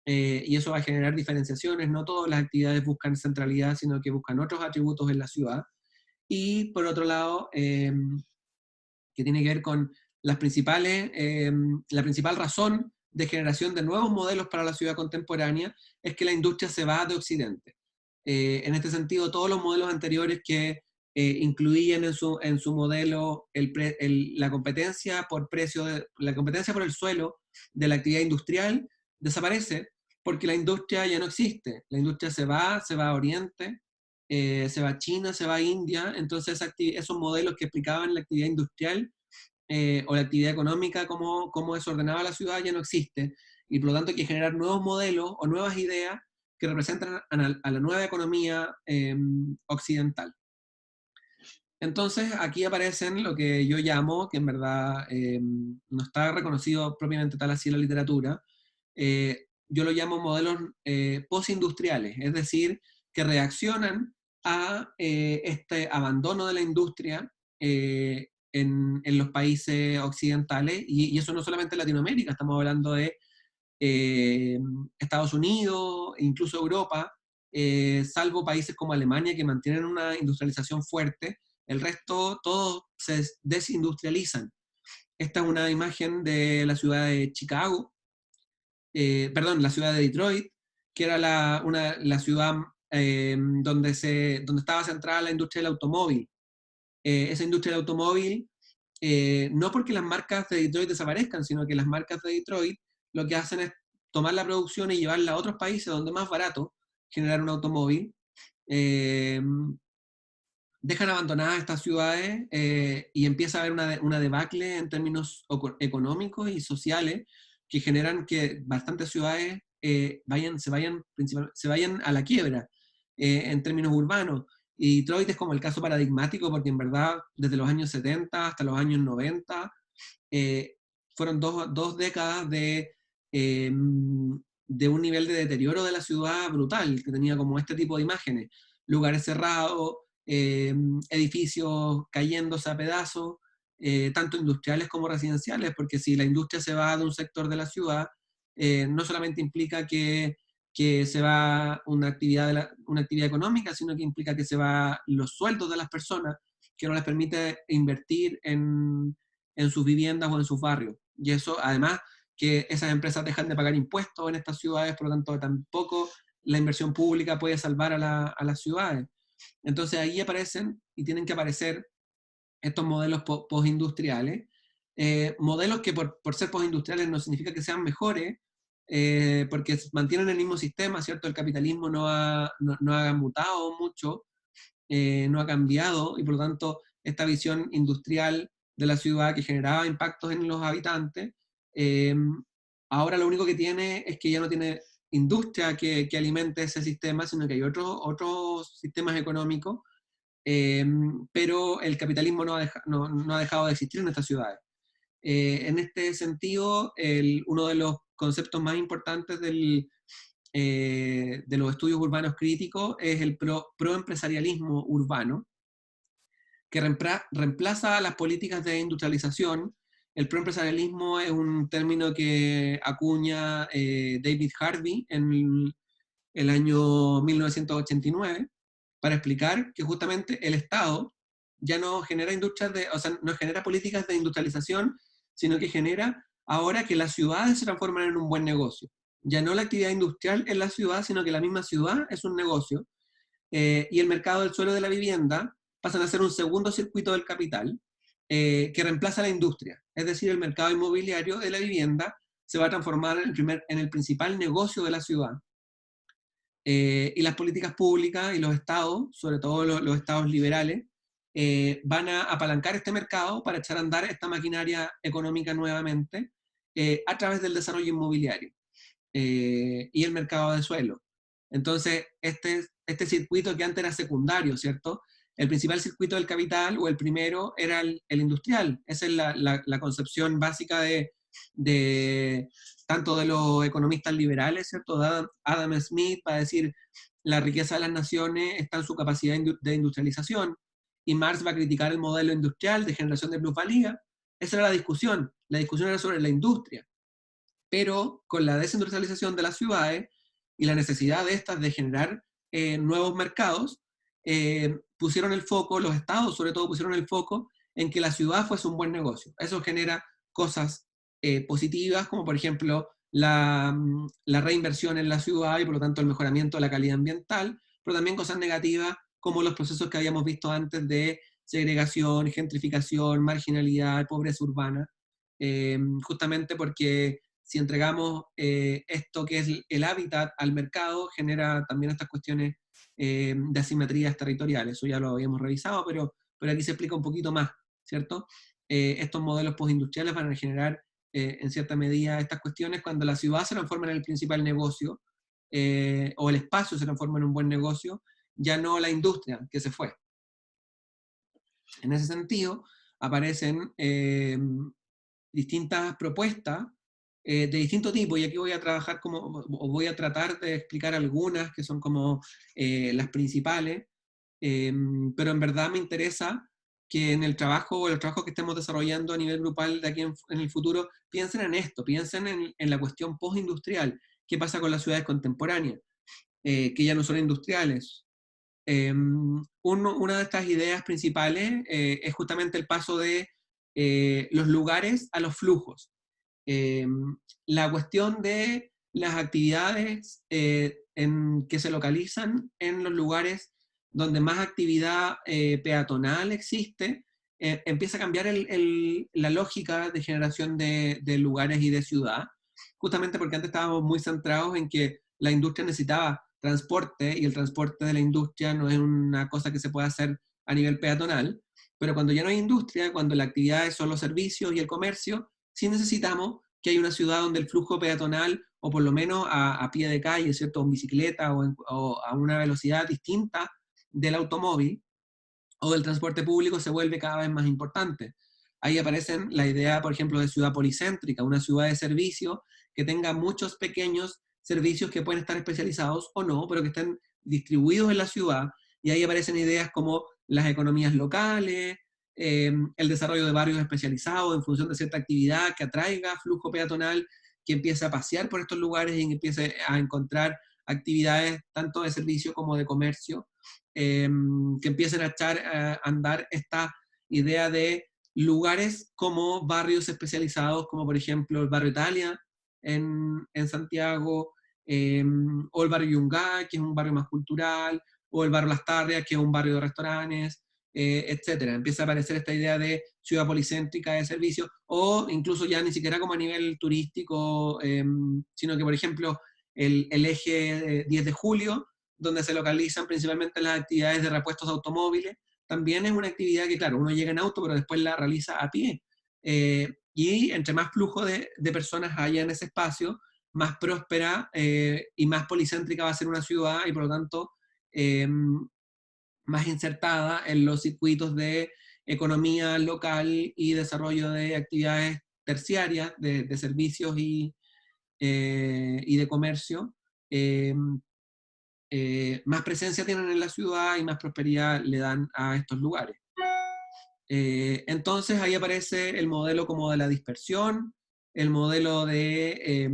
A: Y eso va a generar diferenciaciones. No todas las actividades buscan centralidad, sino que buscan otros atributos en la ciudad. Y por otro lado, que tiene que ver con la principal razón de generación de nuevos modelos para la ciudad contemporánea es que la industria se va de Occidente. En este sentido, todos los modelos anteriores que incluían en su modelo la competencia por la competencia por el suelo de la actividad industrial desaparece porque la industria ya no existe. La industria se va a Oriente, se va a China, se va a India, entonces esos modelos que explicaban la actividad industrial o la actividad económica, cómo es ordenada la ciudad, ya no existe, y por lo tanto hay que generar nuevos modelos o nuevas ideas que representan a la nueva economía occidental. Entonces aquí aparecen lo que yo llamo, que en verdad no está reconocido propiamente tal así en la literatura, yo lo llamo modelos postindustriales, es decir, que reaccionan a este abandono de la industria en los países occidentales, y eso no solamente en Latinoamérica, estamos hablando de Estados Unidos, incluso Europa, salvo países como Alemania que mantienen una industrialización fuerte, el resto todos se desindustrializan. Esta es una imagen de la ciudad de Chicago, perdón, la ciudad de Detroit, que era la ciudad donde estaba centrada la industria del automóvil. Esa industria del automóvil, no porque las marcas de Detroit desaparezcan, sino que las marcas de Detroit lo que hacen es tomar la producción y llevarla a otros países donde es más barato generar un automóvil. Eh, Dejan abandonadas estas ciudades y empieza a haber una debacle en términos económicos y sociales que generan que bastantes ciudades se vayan a la quiebra en términos urbanos. Y Detroit es como el caso paradigmático porque en verdad desde los años 70 hasta los años 90 eh, fueron dos décadas eh, de un nivel de deterioro de la ciudad brutal, que tenía como este tipo de imágenes, lugares cerrados, edificios cayéndose a pedazos, tanto industriales como residenciales, porque si la industria se va de un sector de la ciudad, no solamente implica que se va una actividad económica, sino que implica que se va los sueldos de las personas, que no les permite invertir en sus viviendas o en sus barrios. Y eso, además, que esas empresas dejan de pagar impuestos en estas ciudades, por lo tanto, tampoco la inversión pública puede salvar a las ciudades. Entonces ahí aparecen y tienen que aparecer estos modelos postindustriales, modelos que por ser postindustriales no significa que sean mejores, porque mantienen el mismo sistema, ¿cierto? El capitalismo no ha mutado mucho, no ha cambiado, y por lo tanto esta visión industrial de la ciudad que generaba impactos en los habitantes, eh, ahora lo único que tiene es que ya no tiene industria que alimente ese sistema, sino que hay otros sistemas económicos, eh, pero el capitalismo no ha dejado de existir en estas ciudades. En este sentido, uno de los conceptos más importantes de los estudios urbanos críticos es el proempresarialismo urbano, que reemplaza las políticas de industrialización. El proempresarialismo es un término que acuña David Harvey en el año 1989 para explicar que justamente el Estado ya no genera o sea, no genera políticas de industrialización, sino que genera ahora que las ciudades se transforman en un buen negocio. Ya no la actividad industrial en la ciudad, sino que la misma ciudad es un negocio, y el mercado del suelo de la vivienda pasan a ser un segundo circuito del capital que reemplaza a la industria. Es decir, el mercado inmobiliario de la vivienda se va a transformar en el principal negocio de la ciudad. Y las políticas públicas y los estados, sobre todo los estados liberales, van a apalancar este mercado para echar a andar esta maquinaria económica nuevamente a través del desarrollo inmobiliario y el mercado de suelo. Entonces, este circuito que antes era secundario, ¿cierto? El principal circuito del capital, o el primero, era el industrial. Esa es la concepción básica de tanto de los economistas liberales, ¿cierto? Adam Smith va a decir, la riqueza de las naciones está en su capacidad de industrialización, y Marx va a criticar el modelo industrial de generación de plusvalía. Esa era la discusión era sobre la industria, pero con la desindustrialización de las ciudades y la necesidad de estas de generar nuevos mercados, pusieron el foco, los estados sobre todo pusieron el foco en que la ciudad fuese un buen negocio. Eso genera cosas positivas, como por ejemplo la reinversión en la ciudad y por lo tanto el mejoramiento de la calidad ambiental, pero también cosas negativas como los procesos que habíamos visto antes de segregación, gentrificación, marginalidad, pobreza urbana, justamente porque si entregamos esto que es el hábitat al mercado, genera también estas cuestiones de asimetrías territoriales. Eso ya lo habíamos revisado, pero aquí se explica un poquito más, ¿cierto? Estos modelos postindustriales van a generar en cierta medida estas cuestiones cuando la ciudad se transforma en el principal negocio, o el espacio se transforma en un buen negocio, ya no la industria que se fue. En ese sentido, aparecen distintas propuestas de distinto tipo, y aquí voy a trabajar o voy a tratar de explicar algunas que son como las principales, pero en verdad me interesa que en el trabajo o los trabajos que estemos desarrollando a nivel grupal de aquí en el futuro, piensen en esto, piensen en la cuestión postindustrial, qué pasa con las ciudades contemporáneas. que ya no son industriales. Una de estas ideas principales es justamente el paso de los lugares a los flujos. Eh, la cuestión de las actividades que se localizan en los lugares donde más actividad peatonal existe, empieza a cambiar la lógica de generación de lugares y de ciudad, justamente porque antes estábamos muy centrados en que la industria necesitaba transporte y el transporte de la industria no es una cosa que se pueda hacer a nivel peatonal, pero cuando ya no hay industria, cuando la actividad es solo servicios y el comercio, sí necesitamos que haya una ciudad donde el flujo peatonal, o por lo menos a pie de calle, ¿cierto? O en bicicleta o a una velocidad distinta del automóvil o del transporte público, se vuelve cada vez más importante. Ahí aparecen la idea, por ejemplo, de ciudad policéntrica, una ciudad de servicio que tenga muchos pequeños servicios que pueden estar especializados o no, pero que estén distribuidos en la ciudad, y ahí aparecen ideas como las economías locales, el desarrollo de barrios especializados en función de cierta actividad que atraiga flujo peatonal, que empiece a pasear por estos lugares y que empiece a encontrar actividades tanto de servicio como de comercio, que empiecen a echar a andar esta idea de lugares como barrios especializados, como por ejemplo el barrio Italia en Santiago, o el barrio Yungay, que es un barrio más cultural, o el barrio Las Tarrias, que es un barrio de restaurantes, etcétera. Empieza a aparecer esta idea de ciudad policéntrica de servicio, o incluso ya ni siquiera como a nivel turístico, sino que, por ejemplo, el eje 10 de julio, donde se localizan principalmente las actividades de repuestos de automóviles, también es una actividad que, claro, uno llega en auto, pero después la realiza a pie. Y entre más flujo de personas haya en ese espacio, más próspera y más policéntrica va a ser una ciudad, y por lo tanto más insertada en los circuitos de economía local y desarrollo de actividades terciarias, de servicios y de comercio. Eh, más presencia tienen en la ciudad y más prosperidad le dan a estos lugares. Entonces ahí aparece el modelo como de la dispersión, el modelo de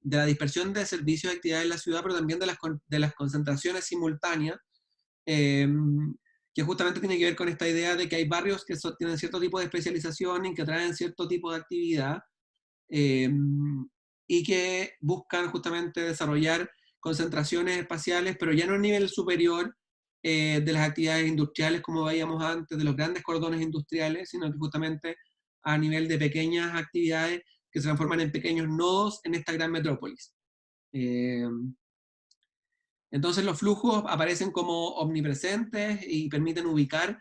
A: la dispersión de servicios y actividades en la ciudad, pero también de las concentraciones simultáneas, eh, que justamente tiene que ver con esta idea de que hay barrios que tienen cierto tipo de especialización y que traen cierto tipo de actividad, eh, y que buscan justamente desarrollar concentraciones espaciales, pero ya no a nivel superior de las actividades industriales como veíamos antes, de los grandes cordones industriales, sino que justamente a nivel de pequeñas actividades que se transforman en pequeños nodos en esta gran metrópolis. Eh, entonces los flujos aparecen como omnipresentes y permiten ubicar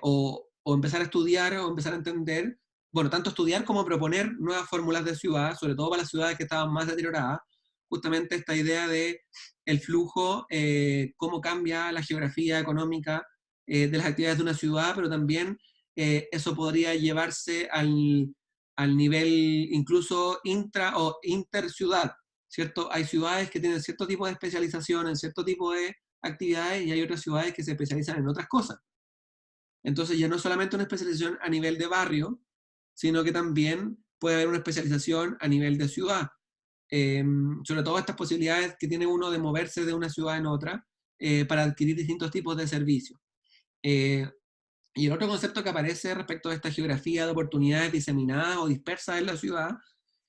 A: o empezar a estudiar o empezar a entender, bueno, tanto estudiar como proponer nuevas fórmulas de ciudad, sobre todo para las ciudades que estaban más deterioradas, justamente esta idea de el flujo, cómo cambia la geografía económica de las actividades de una ciudad, pero también eso podría llevarse al nivel incluso intra o interciudad, ¿cierto? Hay ciudades que tienen cierto tipo de especialización en cierto tipo de actividades y hay otras ciudades que se especializan en otras cosas. Entonces ya no es solamente una especialización a nivel de barrio, sino que también puede haber una especialización a nivel de ciudad. Sobre todo estas posibilidades que tiene uno de moverse de una ciudad en otra para adquirir distintos tipos de servicios. Eh, y el otro concepto que aparece respecto a esta geografía de oportunidades diseminadas o dispersas en la ciudad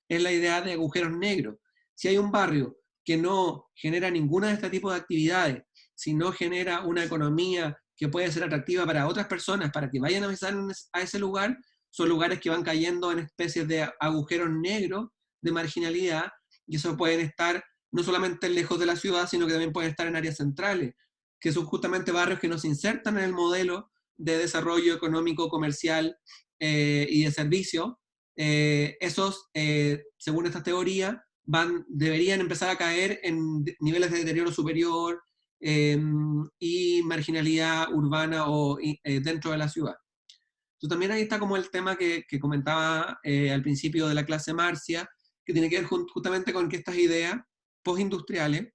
A: es la idea de agujeros negros. Si hay un barrio que no genera ninguna de este tipo de actividades, si no genera una economía que puede ser atractiva para otras personas, para que vayan a visitar a ese lugar, son lugares que van cayendo en especies de agujeros negros de marginalidad, y eso pueden estar no solamente lejos de la ciudad, sino que también pueden estar en áreas centrales, que son justamente barrios que no se insertan en el modelo de desarrollo económico, comercial y de servicio. Esos, según esta teoría, deberían empezar a caer en niveles de deterioro superior y marginalidad urbana o dentro de la ciudad. Entonces también ahí está como el tema que comentaba al principio de la clase Marcia, que tiene que ver justamente con que estas ideas postindustriales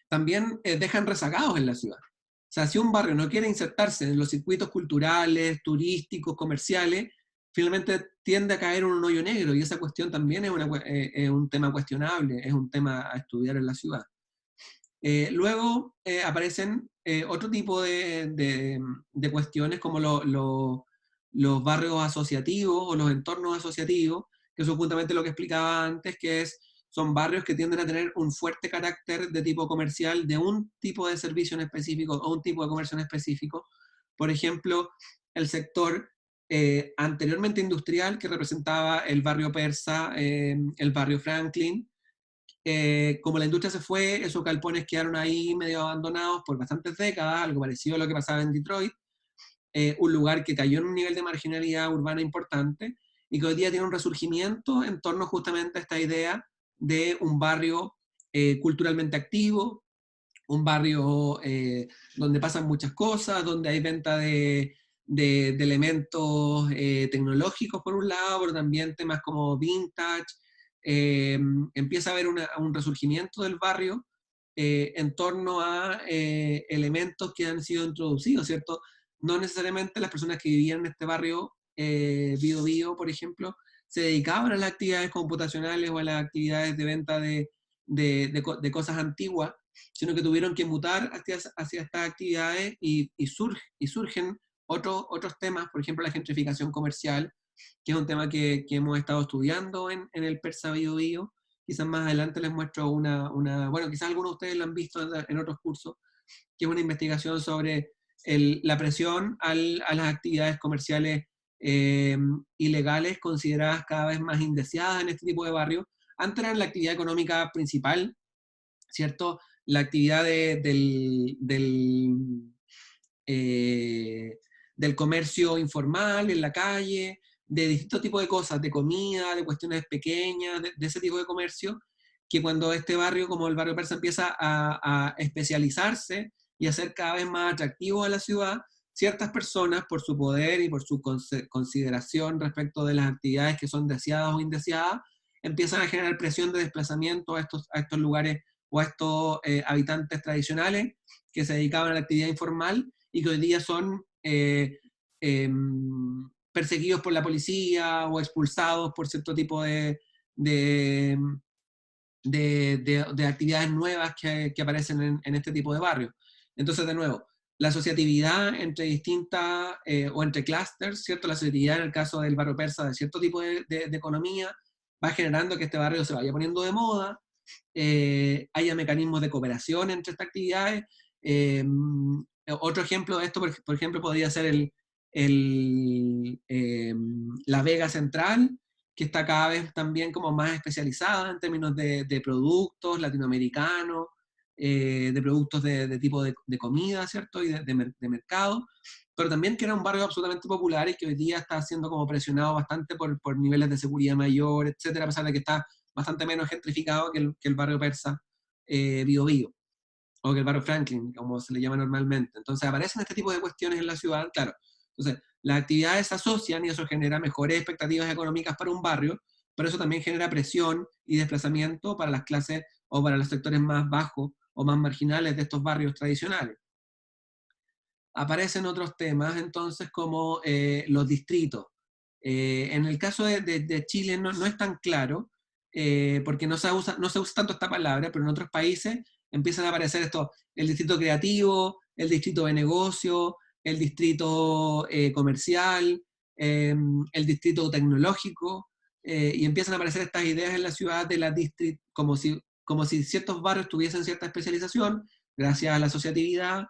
A: también dejan rezagados en la ciudad. O sea, si un barrio no quiere insertarse en los circuitos culturales, turísticos, comerciales, finalmente tiende a caer en un hoyo negro, y esa cuestión también es un tema cuestionable, es un tema a estudiar en la ciudad. Luego aparecen otro tipo de cuestiones como los barrios asociativos o los entornos asociativos, que son justamente lo que explicaba antes, son barrios que tienden a tener un fuerte carácter de tipo comercial, de un tipo de servicio en específico o un tipo de comercio en específico. Por ejemplo, el sector anteriormente industrial, que representaba el barrio persa, el barrio Franklin. Como la industria se fue, esos galpones quedaron ahí medio abandonados por bastantes décadas, algo parecido a lo que pasaba en Detroit, un lugar que cayó en un nivel de marginalidad urbana importante y que hoy día tiene un resurgimiento en torno justamente a esta idea de un barrio culturalmente activo, un barrio donde pasan muchas cosas, donde hay venta de elementos tecnológicos por un lado, pero también temas como vintage. Empieza a haber un resurgimiento del barrio en torno a elementos que han sido introducidos, ¿cierto? No necesariamente las personas que vivían en este barrio, Bío Bío, por ejemplo, se dedicaban a las actividades computacionales o a las actividades de venta de cosas antiguas, sino que tuvieron que mutar hacia estas actividades y surgen otros temas, por ejemplo la gentrificación comercial, que es un tema que hemos estado estudiando en el Persa Bio Bio. Quizás más adelante les muestro bueno, quizás algunos de ustedes lo han visto en otros cursos, que es una investigación sobre la presión a las actividades comerciales eh, ilegales, consideradas cada vez más indeseadas en este tipo de barrios. Antes eran la actividad económica principal, ¿cierto? La actividad eh, del comercio informal en la calle, de distintos tipos de cosas, de comida, de cuestiones pequeñas, de ese tipo de comercio, que cuando este barrio, como el barrio persa, empieza a especializarse y a ser cada vez más atractivo a la ciudad, ciertas personas, por su poder y por su consideración respecto de las actividades que son deseadas o indeseadas, empiezan a generar presión de desplazamiento a estos lugares o a estos habitantes tradicionales que se dedicaban a la actividad informal y que hoy día son eh, perseguidos por la policía o expulsados por cierto tipo de, de actividades nuevas que aparecen en este tipo de barrios. Entonces, de nuevo, la asociatividad entre distintas o entre clústeres, ¿cierto? La asociatividad en el caso del barrio persa de cierto tipo de economía va generando que este barrio se vaya poniendo de moda, haya mecanismos de cooperación entre estas actividades. Eh, Otro ejemplo de esto, por ejemplo, podría ser la Vega Central, que está cada vez también como más especializada en términos de productos latinoamericanos, de productos de tipo de comida, ¿cierto? Y de mercado, pero también que era un barrio absolutamente popular y que hoy día está siendo como presionado bastante por niveles de seguridad mayor, etcétera, a pesar de que está bastante menos gentrificado que el barrio persa Bio Bio, o que el barrio Franklin, como se le llama normalmente. Entonces aparecen este tipo de cuestiones en la ciudad, claro. Entonces, las actividades se asocian y eso genera mejores expectativas económicas para un barrio, pero eso también genera presión y desplazamiento para las clases o para los sectores más bajos o más marginales de estos barrios tradicionales. Aparecen otros temas entonces como los distritos. En el caso de Chile no es tan claro, porque no se usa tanto esta palabra, pero en otros países empiezan a aparecer esto, el distrito creativo, el distrito de negocio, el distrito comercial, el distrito tecnológico, y empiezan a aparecer estas ideas en la ciudad de la district, como si ciertos barrios tuviesen cierta especialización, gracias a la asociatividad,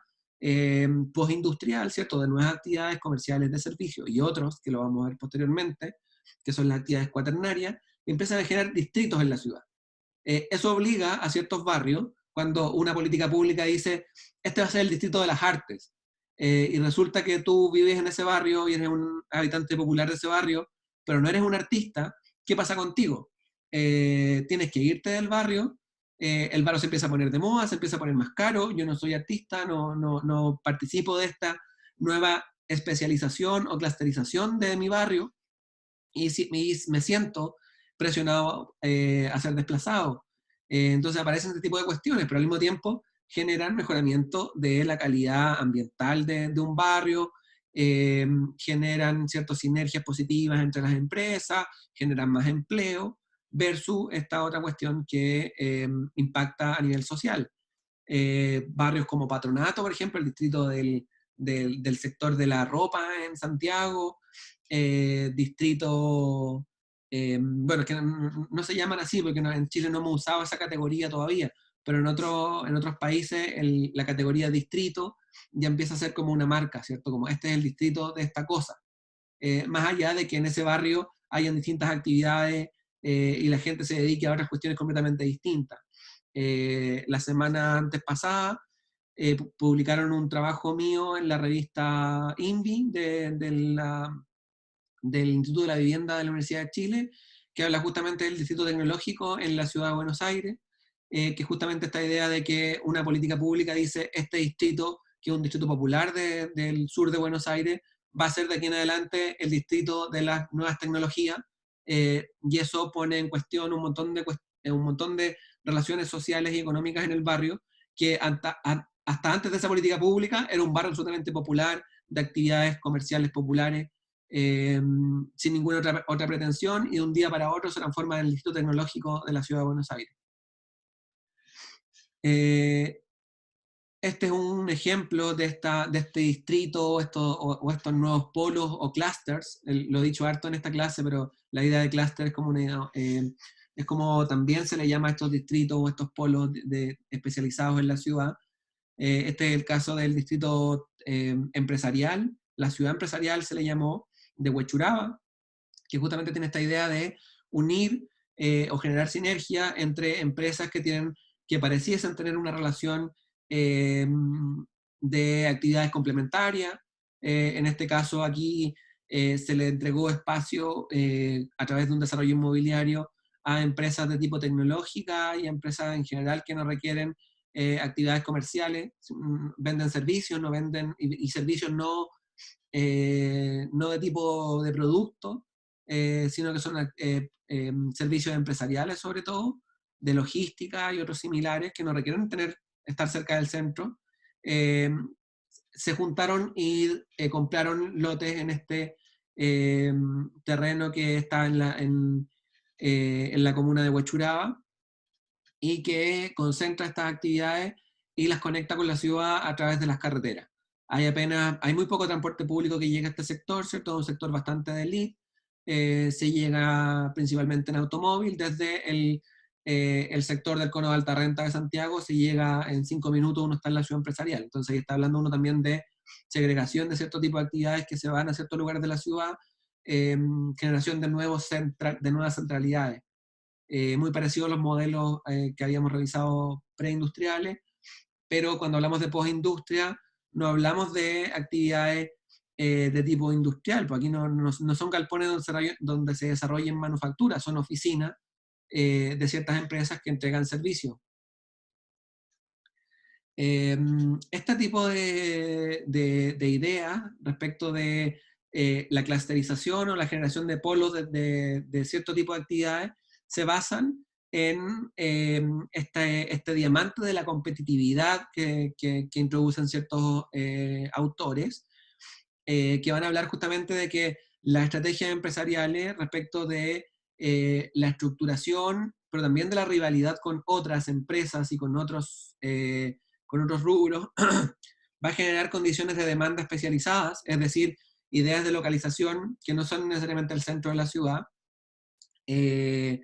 A: postindustrial, ¿cierto? De nuevas actividades comerciales de servicio y otros, que lo vamos a ver posteriormente, que son las actividades cuaternarias, empiezan a generar distritos en la ciudad. Eso obliga a ciertos barrios, cuando una política pública dice, este va a ser el distrito de las artes, y resulta que tú vives en ese barrio y eres un habitante popular de ese barrio, pero no eres un artista, ¿qué pasa contigo? Tienes que irte del barrio, el barrio se empieza a poner de moda, se empieza a poner más caro, yo no soy artista, no participo de esta nueva especialización o clusterización de mi barrio, y me siento presionado a ser desplazado. Entonces aparecen este tipo de cuestiones, pero al mismo tiempo generan mejoramiento de la calidad ambiental de un barrio, generan ciertas sinergias positivas entre las empresas, generan más empleo, versus esta otra cuestión que impacta a nivel social. barrios como Patronato, por ejemplo, el distrito del sector de la ropa en Santiago, distrito, bueno, que no se llaman así porque en Chile no hemos usado esa categoría todavía, pero en otros países la categoría distrito ya empieza a ser como una marca, ¿cierto? Como este es el distrito de esta cosa. Más allá de que en ese barrio hayan distintas actividades y la gente se dedique a otras cuestiones completamente distintas. La semana antes pasada publicaron un trabajo mío en la revista INVI del Instituto de la Vivienda de la Universidad de Chile, que habla justamente del distrito tecnológico en la ciudad de Buenos Aires, que justamente esta idea de que una política pública dice este distrito, que es un distrito popular del sur de Buenos Aires, va a ser de aquí en adelante el distrito de las nuevas tecnologías, y eso pone en cuestión un montón de relaciones sociales y económicas en el barrio, que hasta antes de esa política pública era un barrio absolutamente popular, de actividades comerciales populares, sin ninguna otra pretensión, y de un día para otro se transforma en el Distrito Tecnológico de la Ciudad de Buenos Aires. Este es un ejemplo de este distrito o estos nuevos polos o clusters. Lo he dicho harto en esta clase, pero la idea de clúster es como también se le llama a estos distritos o estos polos especializados en la ciudad. Este es el caso del distrito empresarial. La ciudad empresarial se le llamó de Huechuraba, que justamente tiene esta idea de unir o generar sinergia entre empresas que pareciesen tener una relación eh, de actividades complementarias. En este caso aquí se le entregó espacio a través de un desarrollo inmobiliario a empresas de tipo tecnológica y a empresas en general que no requieren actividades comerciales, venden servicios, no venden, y servicios no de tipo de producto, sino que son servicios empresariales sobre todo, de logística y otros similares que no requieren estar cerca del centro. Eh, Se juntaron y compraron lotes en este terreno que está en la comuna de Huechuraba y que concentra estas actividades y las conecta con la ciudad a través de las carreteras. Hay muy poco transporte público que llega a este sector, ¿cierto? Es un sector bastante de elite. Se llega principalmente en automóvil, desde el sector del cono de alta renta de Santiago se llega en 5 minutos, uno está en la ciudad empresarial. Entonces ahí está hablando uno también de segregación de cierto tipo de actividades que se van a ciertos lugares de la ciudad, generación de nuevas centralidades. Muy parecido a los modelos que habíamos revisado preindustriales, pero cuando hablamos de postindustria no hablamos de actividades de tipo industrial, porque aquí no son galpones donde se desarrollen manufacturas, son oficinas de ciertas empresas que entregan servicios. Este tipo de ideas respecto de la clusterización o la generación de polos de cierto tipo de actividades se basan en este diamante de la competitividad que introducen ciertos autores, que van a hablar justamente de que las estrategias empresariales respecto de la estructuración, pero también de la rivalidad con otras empresas y con otros rubros, va a generar condiciones de demanda especializadas, es decir, ideas de localización que no son necesariamente el centro de la ciudad, que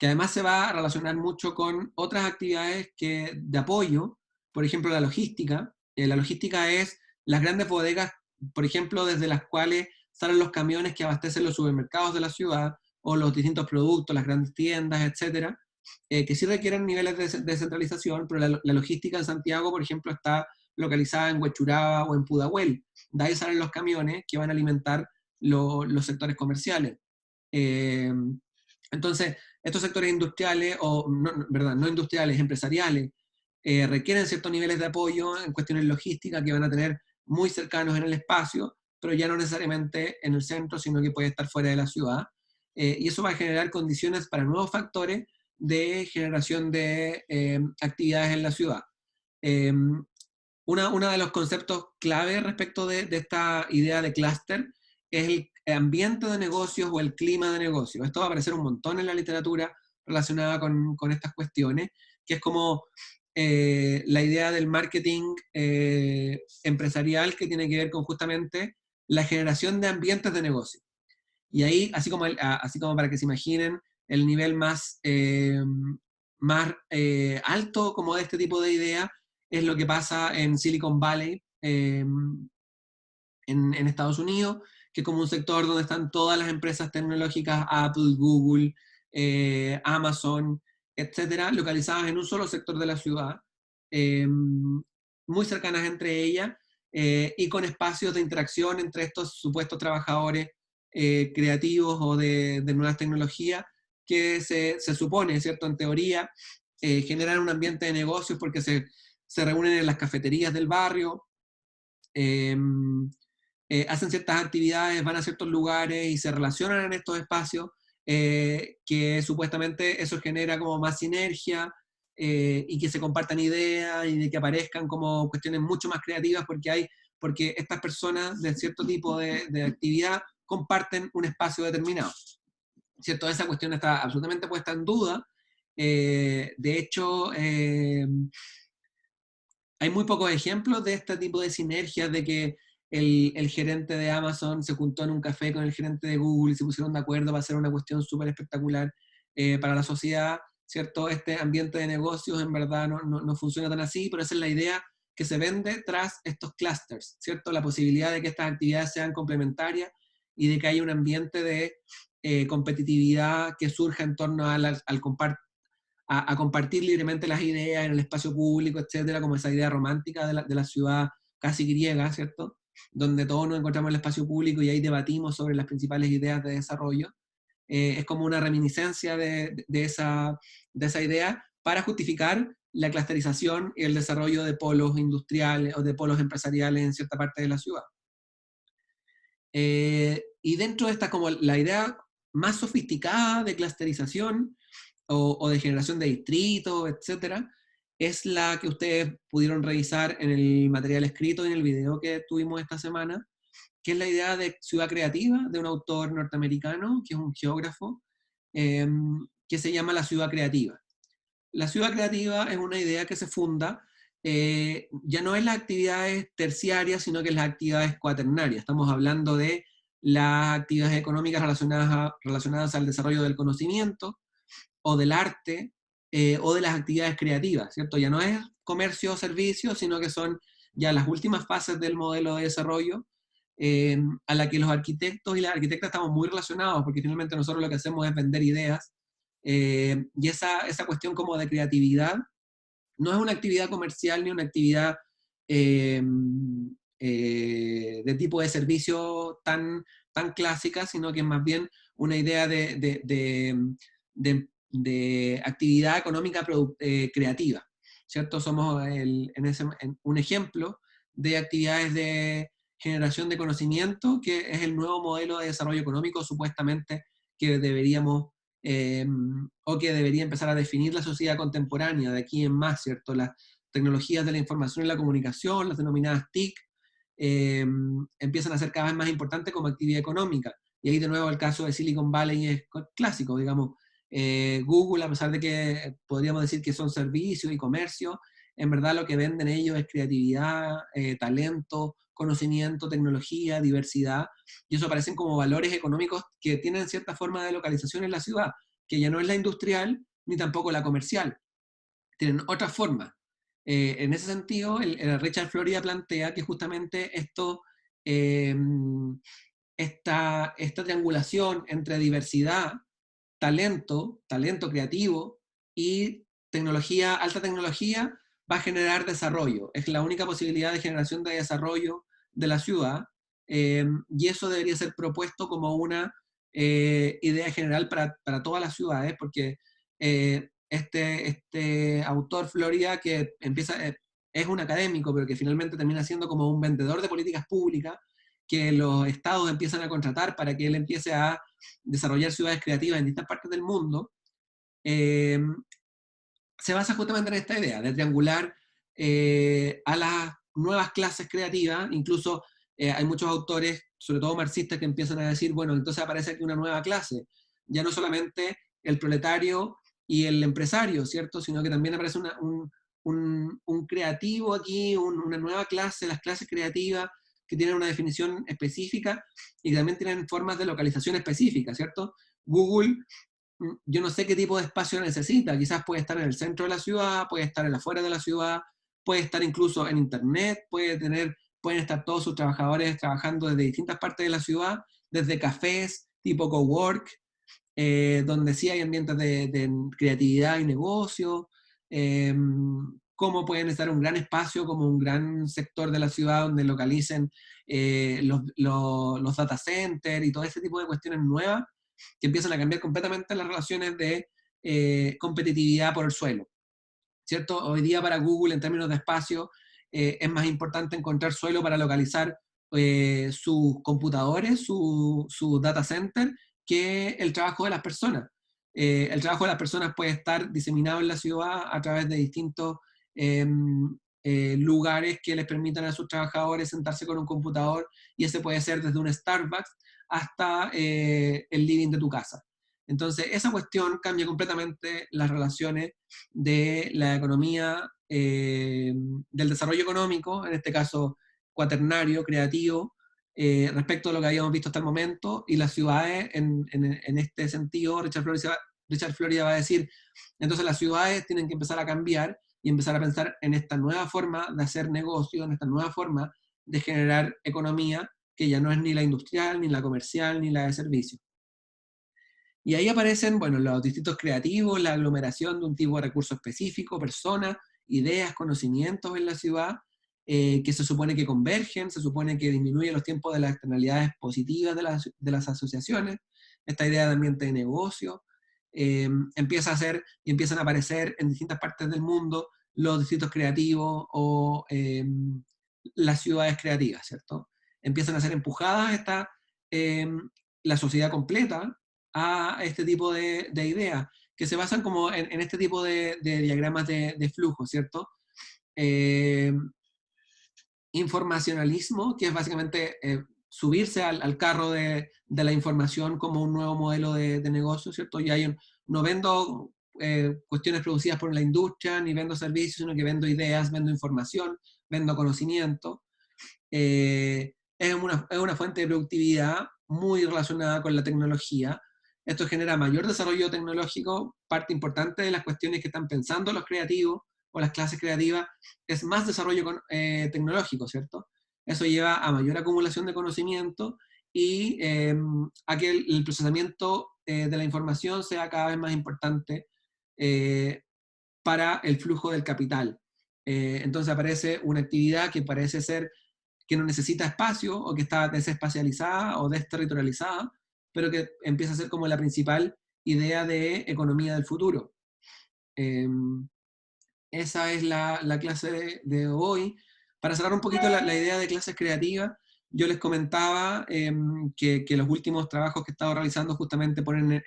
A: además se va a relacionar mucho con otras actividades de apoyo, por ejemplo la logística. La logística es las grandes bodegas, por ejemplo, desde las cuales salen los camiones que abastecen los supermercados de la ciudad, o los distintos productos, las grandes tiendas, etcétera, que sí requieren niveles de descentralización, pero la logística en Santiago, por ejemplo, está localizada en Huechuraba o en Pudahuel. De ahí salen los camiones que van a alimentar los sectores comerciales. Eh, entonces, estos sectores industriales, ¿verdad? No industriales, empresariales, requieren ciertos niveles de apoyo en cuestiones logísticas que van a tener muy cercanos en el espacio, pero ya no necesariamente en el centro, sino que puede estar fuera de la ciudad. Y eso va a generar condiciones para nuevos factores de generación de actividades en la ciudad. Eh, uno de los conceptos clave respecto de esta idea de clúster es el ambiente de negocios o el clima de negocios. Esto va a aparecer un montón en la literatura relacionada con estas cuestiones, que es como la idea del marketing empresarial que tiene que ver con justamente la generación de ambientes de negocio. Y ahí, así como para que se imaginen, el nivel más alto como de este tipo de idea es lo que pasa en Silicon Valley, en Estados Unidos, que es como un sector donde están todas las empresas tecnológicas, Apple, Google, Amazon, etcétera, localizadas en un solo sector de la ciudad, eh, muy cercanas entre ellas, y con espacios de interacción entre estos supuestos trabajadores creativos o de nuevas tecnologías, que se supone, ¿cierto? En teoría, generan un ambiente de negocios porque se reúnen en las cafeterías del barrio, eh, hacen ciertas actividades, van a ciertos lugares y se relacionan en estos espacios, que supuestamente eso genera como más sinergia, y que se compartan ideas y de que aparezcan como cuestiones mucho más creativas porque estas personas de cierto tipo de actividad comparten un espacio determinado. ¿Cierto? Esa cuestión está absolutamente puesta en duda. De hecho, hay muy pocos ejemplos de este tipo de sinergias, de que el gerente de Amazon se juntó en un café con el gerente de Google y se pusieron de acuerdo para hacer una cuestión súper espectacular para la sociedad, ¿cierto? Este ambiente de negocios en verdad no funciona tan así, pero esa es la idea que se vende tras estos clusters, ¿cierto? La posibilidad de que estas actividades sean complementarias y de que haya un ambiente de competitividad que surja en torno al a compartir libremente las ideas en el espacio público, etcétera, como esa idea romántica de la ciudad casi griega, ¿cierto? Donde todos nos encontramos en el espacio público y ahí debatimos sobre las principales ideas de desarrollo. Es como una reminiscencia de esa idea para justificar la clusterización y el desarrollo de polos industriales o de polos empresariales en cierta parte de la ciudad. Y dentro de esta, como la idea más sofisticada de clusterización, o de generación de distritos, etcétera, es la que ustedes pudieron revisar en el material escrito y en el video que tuvimos esta semana, que es la idea de ciudad creativa de un autor norteamericano, que es un geógrafo, eh, que se llama la ciudad creativa. La ciudad creativa es una idea que se funda, ya no en las actividades terciarias, sino que en las actividades cuaternarias. Estamos hablando de las actividades económicas relacionadas al desarrollo del conocimiento, o del arte, o de las actividades creativas, ¿cierto? Ya no es comercio o servicio, sino que son ya las últimas fases del modelo de desarrollo, a la que los arquitectos y las arquitectas estamos muy relacionados, porque finalmente nosotros lo que hacemos es vender ideas, y esa cuestión como de creatividad no es una actividad comercial ni una actividad eh, de tipo de servicio tan clásica, sino que es más bien una idea de actividad económica creativa, ¿cierto? Somos un ejemplo de actividades de generación de conocimiento, que es el nuevo modelo de desarrollo económico supuestamente que deberíamos, o que debería empezar a definir la sociedad contemporánea de aquí en más, ¿cierto? Las tecnologías de la información y la comunicación, las denominadas TIC, empiezan a ser cada vez más importantes como actividad económica. Y ahí de nuevo el caso de Silicon Valley es clásico, digamos. Google, a pesar de que podríamos decir que son servicios y comercio, en verdad lo que venden ellos es creatividad, talento, conocimiento, tecnología, diversidad, y eso aparecen como valores económicos que tienen cierta forma de localización en la ciudad, que ya no es la industrial ni tampoco la comercial, tienen otra forma. En ese sentido, el Richard Florida plantea que justamente eh, esta triangulación entre diversidad, talento creativo y tecnología, alta tecnología, va a generar desarrollo. Es la única posibilidad de generación de desarrollo de la ciudad, y eso debería ser propuesto como una idea general para todas las ciudades, porque este autor Florida, que es un académico, pero que finalmente termina siendo como un vendedor de políticas públicas, que los estados empiezan a contratar para que él empiece a desarrollar ciudades creativas en distintas partes del mundo, eh, se basa justamente en esta idea de triangular a las nuevas clases creativas. Incluso hay muchos autores, sobre todo marxistas, que empiezan a decir, bueno, entonces aparece aquí una nueva clase, ya no solamente el proletario y el empresario, ¿cierto? Sino que también aparece un creativo aquí, una nueva clase, las clases creativas, que tienen una definición específica y también tienen formas de localización específica, ¿cierto? Google, yo no sé qué tipo de espacio necesita, quizás puede estar en el centro de la ciudad, puede estar en la afuera de la ciudad, puede estar incluso en internet, pueden estar todos sus trabajadores trabajando desde distintas partes de la ciudad, desde cafés tipo cowork, donde sí hay ambientes de creatividad y negocio, eh, cómo pueden estar un gran espacio como un gran sector de la ciudad donde localicen los data centers y todo ese tipo de cuestiones nuevas que empiezan a cambiar completamente las relaciones de competitividad por el suelo, ¿cierto? Hoy día para Google en términos de espacio es más importante encontrar suelo para localizar sus computadores, su data center, que el trabajo de las personas. El trabajo de las personas puede estar diseminado en la ciudad a través de distintos eh, lugares que les permitan a sus trabajadores sentarse con un computador, y ese puede ser desde un Starbucks hasta el living de tu casa. Entonces, esa cuestión cambia completamente las relaciones de la economía, del desarrollo económico, en este caso cuaternario, creativo, respecto a lo que habíamos visto hasta el momento, y las ciudades, en este sentido, Richard Florida va a decir, entonces las ciudades tienen que empezar a cambiar y empezar a pensar en esta nueva forma de hacer negocio, en esta nueva forma de generar economía, que ya no es ni la industrial, ni la comercial, ni la de servicios. Y ahí aparecen, bueno, los distritos creativos, la aglomeración de un tipo de recurso específico, personas, ideas, conocimientos en la ciudad, que se supone que convergen, se supone que disminuyen los tiempos de las externalidades positivas de las asociaciones, esta idea de ambiente de negocio, empieza a ser y empiezan a aparecer en distintas partes del mundo los distritos creativos o las ciudades creativas, ¿cierto? Empiezan a ser empujadas la sociedad completa a este tipo de ideas, que se basan como en este tipo de diagramas de flujo, ¿cierto? Eh, informacionalismo, que es básicamente subirse al carro de la información como un nuevo modelo de negocio, ¿cierto? Y no vendo cuestiones producidas por la industria, ni vendo servicios, sino que vendo ideas, vendo información, vendo conocimiento. Es una fuente de productividad muy relacionada con la tecnología. Esto genera mayor desarrollo tecnológico. Parte importante de las cuestiones que están pensando los creativos o las clases creativas es más desarrollo tecnológico, ¿cierto? Eso lleva a mayor acumulación de conocimiento y a que el procesamiento de la información sea cada vez más importante para el flujo del capital. Entonces aparece una actividad que parece ser que no necesita espacio o que está desespacializada o desterritorializada, pero que empieza a ser como la principal idea de economía del futuro. Eh, Esa es la clase de hoy. Para cerrar un poquito la idea de clases creativas, yo les comentaba que los últimos trabajos que he estado realizando justamente ponen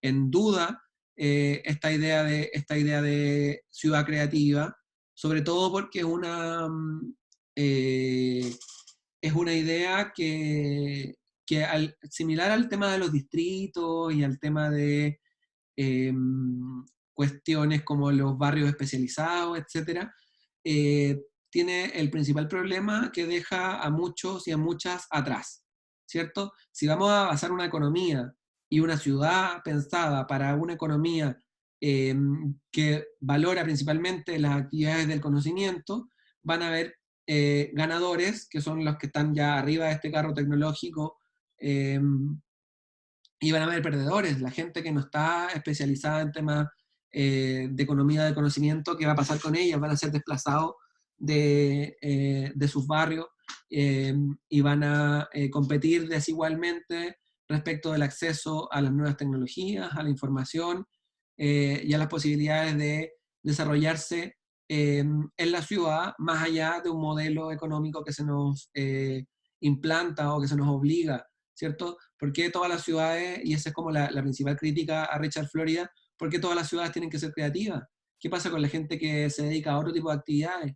A: en duda esta idea de ciudad creativa, sobre todo porque eh, es una idea similar al tema de los distritos y al tema de eh, cuestiones como los barrios especializados, etcétera, eh, tiene el principal problema que deja a muchos y a muchas atrás, ¿cierto? Si vamos a basar una economía y una ciudad pensada para una economía que valora principalmente las actividades del conocimiento, van a haber ganadores, que son los que están ya arriba de este carro tecnológico, eh, y van a haber perdedores, la gente que no está especializada en temas de economía de conocimiento. ¿Qué va a pasar con ellas? Van a ser desplazados de sus barrios y van a competir desigualmente respecto del acceso a las nuevas tecnologías, a la información y a las posibilidades de desarrollarse en la ciudad, más allá de un modelo económico que se nos implanta o que se nos obliga, ¿cierto? ¿Por qué todas las ciudades, y esa es como la principal crítica a Richard Florida, por qué todas las ciudades tienen que ser creativas? ¿Qué pasa con la gente que se dedica a otro tipo de actividades?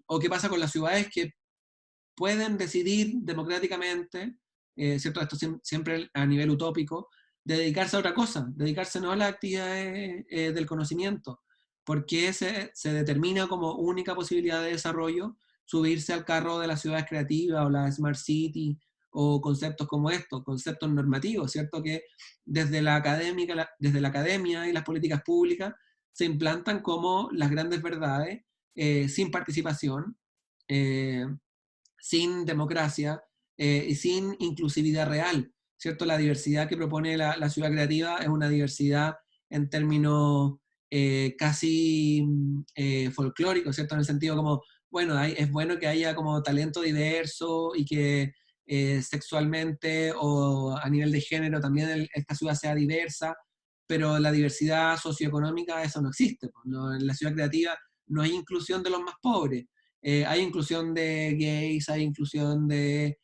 A: ¿O qué pasa con las ciudades que pueden decidir democráticamente, ¿cierto? Esto siempre a nivel utópico, de dedicarse a otra cosa, dedicarse no a las actividades del conocimiento? ¿Por qué se determina como única posibilidad de desarrollo subirse al carro de las ciudades creativas o la Smart City o conceptos como estos, conceptos normativos, ¿cierto? Que desde la academia y las políticas públicas se implantan como las grandes verdades sin participación, eh, sin democracia y sin inclusividad real, ¿cierto? La diversidad que propone la ciudad creativa es una diversidad en términos casi folclóricos, ¿cierto? En el sentido como, bueno, es bueno que haya como talento diverso y que sexualmente o a nivel de género también esta ciudad sea diversa, pero la diversidad socioeconómica, eso no existe, pues, ¿no? En la ciudad creativa no hay inclusión de los más pobres, hay inclusión de gays, hay inclusión de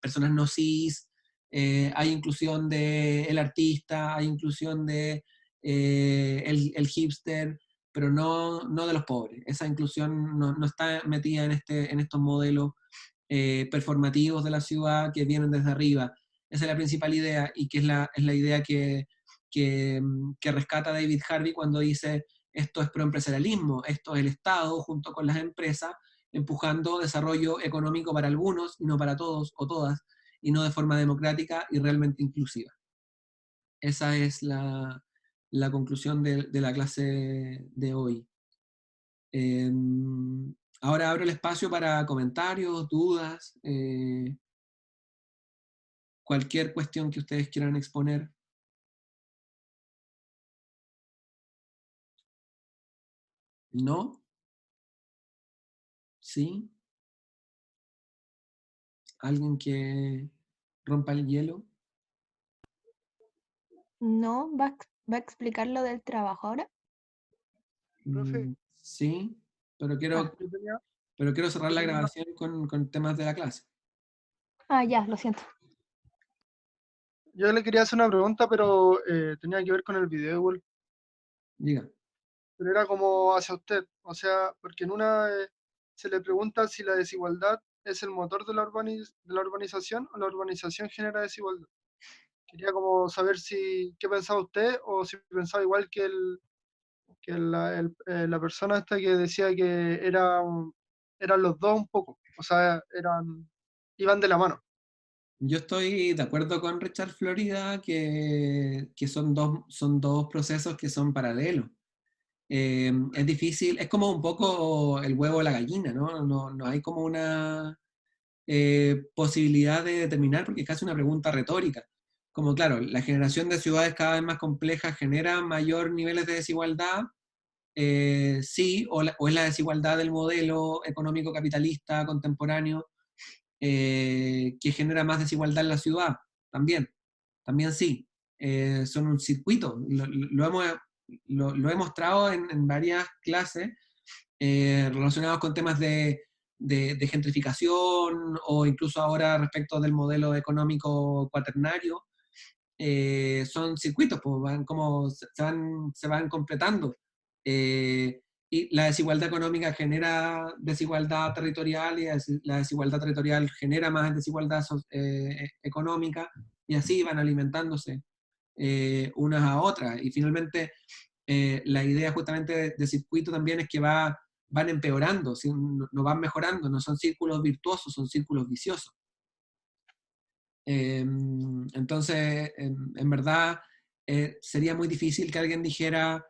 A: personas no cis, hay inclusión de el artista, hay inclusión de el hipster, pero no de los pobres. Esa inclusión no está metida en estos modelos performativos de la ciudad que vienen desde arriba. Esa es la principal idea y que es la idea que rescata David Harvey cuando dice esto es proempresarialismo, esto es el Estado junto con las empresas empujando desarrollo económico para algunos y no para todos o todas, y no de forma democrática y realmente inclusiva. Esa es la conclusión de la clase de hoy. Eh, Ahora abro el espacio para comentarios, dudas, cualquier cuestión que ustedes quieran exponer. ¿No? ¿Sí? ¿Alguien que rompa el hielo?
B: No, va a explicar lo del trabajo ahora.
C: Profe,
A: Sí, pero
B: Ah,
C: yo tenía,
A: pero quiero cerrar
C: yo
A: la
C: tenía una,
A: grabación con temas de la clase.
B: ya, lo siento.
C: yo le quería hacer una pregunta, pero tenía que ver con el video igual,
A: Diga.
C: pero era como hacia usted, o sea, porque en una se le pregunta si la desigualdad es el motor de de la urbanización o la urbanización genera desigualdad. Quería como saber si, qué pensaba usted o si pensaba igual que, la persona esta que decía que eran los dos un poco, o sea, iban de la mano.
A: Yo estoy de acuerdo con Richard Florida que son dos procesos que son paralelos. Es difícil, es como un poco el huevo o la gallina, ¿no? No hay como una posibilidad de determinar, porque es casi una pregunta retórica. Como claro, la generación de ciudades cada vez más complejas genera mayor niveles de desigualdad, sí, o es la desigualdad del modelo económico capitalista contemporáneo que genera más desigualdad en la ciudad, también, también sí. Son un circuito, lo he mostrado en varias clases relacionados con temas de gentrificación o incluso ahora respecto del modelo económico cuaternario, son circuitos, pues van como se van completando. Eh, y la desigualdad económica genera desigualdad territorial y la desigualdad territorial genera más desigualdad económica y así van alimentándose unas a otras. Y finalmente la idea justamente de circuito también es que van empeorando, ¿sí? No van mejorando, no son círculos virtuosos, son círculos viciosos. Entonces, en verdad, sería muy difícil que alguien dijera,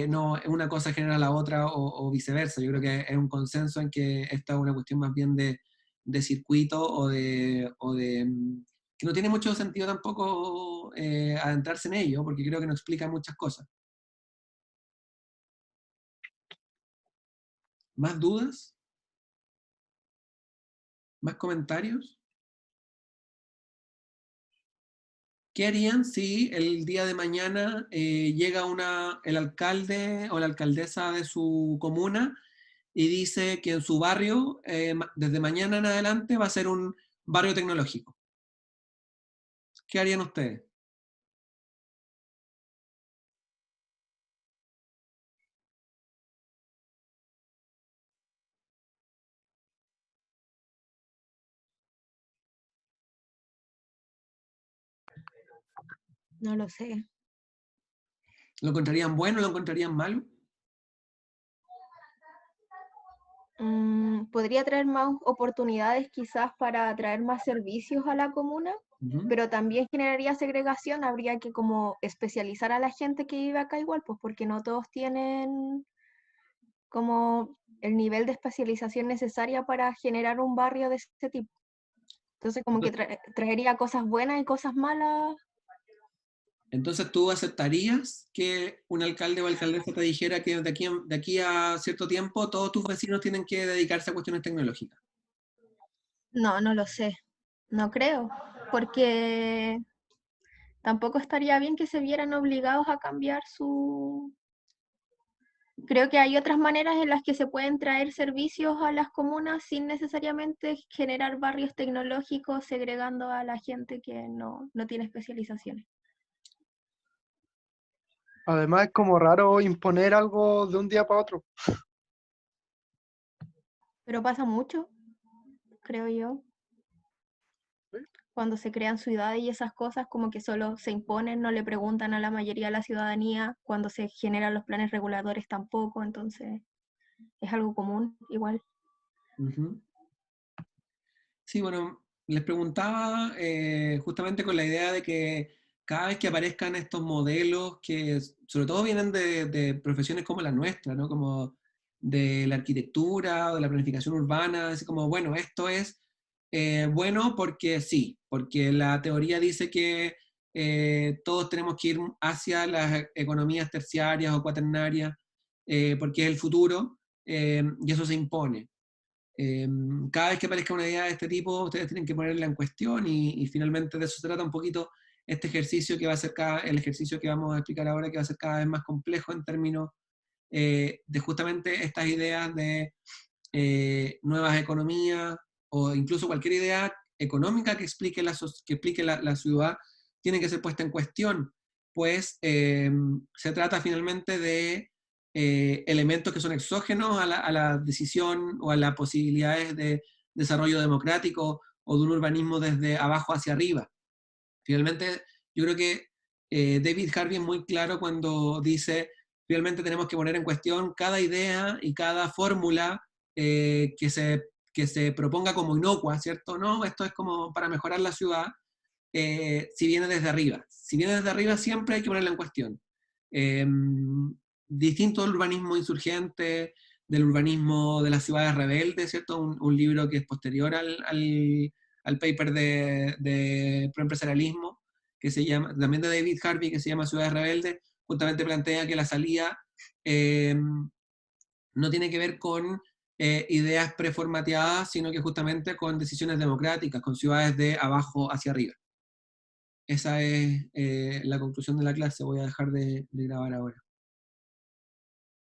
A: no, una cosa genera la otra o viceversa. Yo creo que es un consenso en que esta es una cuestión más bien de circuito que no tiene mucho sentido tampoco adentrarse en ello, porque creo que no explica muchas cosas. ¿Más dudas? ¿Más comentarios? ¿Qué harían si el día de mañana llega el alcalde o la alcaldesa de su comuna y dice que en su barrio, desde mañana en adelante, va a ser un barrio tecnológico? ¿Qué harían ustedes?
B: No lo sé.
A: ¿Lo encontrarían bueno? ¿Lo encontrarían malo?
B: Podría traer más oportunidades quizás para traer más servicios a la comuna,
A: Ujú.
B: pero también generaría segregación, habría que como especializar a la gente que vive acá igual, pues porque no todos tienen como el nivel de especialización necesaria para generar un barrio de ese tipo. Entonces como que traería cosas buenas y cosas malas.
A: Entonces, ¿tú aceptarías que un alcalde o alcaldesa te dijera que de aquí a cierto tiempo todos tus vecinos tienen que dedicarse a cuestiones tecnológicas?
B: No, no lo sé, no creo, porque tampoco estaría bien que se vieran obligados a cambiar su... Creo que hay otras maneras en las que se pueden traer servicios a las comunas sin necesariamente generar barrios tecnológicos segregando a la gente que no tiene especializaciones.
C: Además es como raro imponer algo de un día para otro.
B: Pero pasa mucho, creo yo. Cuando se crean ciudades y esas cosas, como que solo se imponen, no le preguntan a la mayoría de la ciudadanía, cuando se generan los planes reguladores tampoco, entonces es algo común igual.
A: Ujú. Sí, bueno, les preguntaba justamente con la idea de que cada vez que aparezcan estos modelos que sobre todo vienen de profesiones como la nuestra, ¿no? Como de la arquitectura o de la planificación urbana, así como, bueno, esto es bueno porque sí, porque la teoría dice que todos tenemos que ir hacia las economías terciarias o cuaternarias porque es el futuro y eso se impone. Cada vez que aparezca una idea de este tipo, ustedes tienen que ponerla en cuestión y finalmente de eso se trata un poquito este ejercicio que va a ser el ejercicio que vamos a explicar ahora, que va a ser cada vez más complejo en términos de justamente estas ideas de nuevas economías o incluso cualquier idea económica que explique la ciudad tiene que ser puesta en cuestión, pues se trata finalmente de elementos que son exógenos a la decisión o a las posibilidades de desarrollo democrático o de un urbanismo desde abajo hacia arriba. Finalmente, yo creo que David Harvey es muy claro cuando dice, finalmente tenemos que poner en cuestión cada idea y cada fórmula que se proponga como inocua, ¿cierto? No, esto es como para mejorar la ciudad, si viene desde arriba. Si viene desde arriba siempre hay que ponerla en cuestión. Eh, Distinto del urbanismo insurgente, del urbanismo de las ciudades rebeldes, ¿cierto? Un libro que es posterior al paper de proempresarialismo, que se llama, también de David Harvey, que se llama Ciudades Rebeldes, justamente plantea que la salida no tiene que ver con ideas preformateadas, sino que justamente con decisiones democráticas, con ciudades de abajo hacia arriba. Esa es la conclusión de la clase. Voy a dejar de grabar ahora.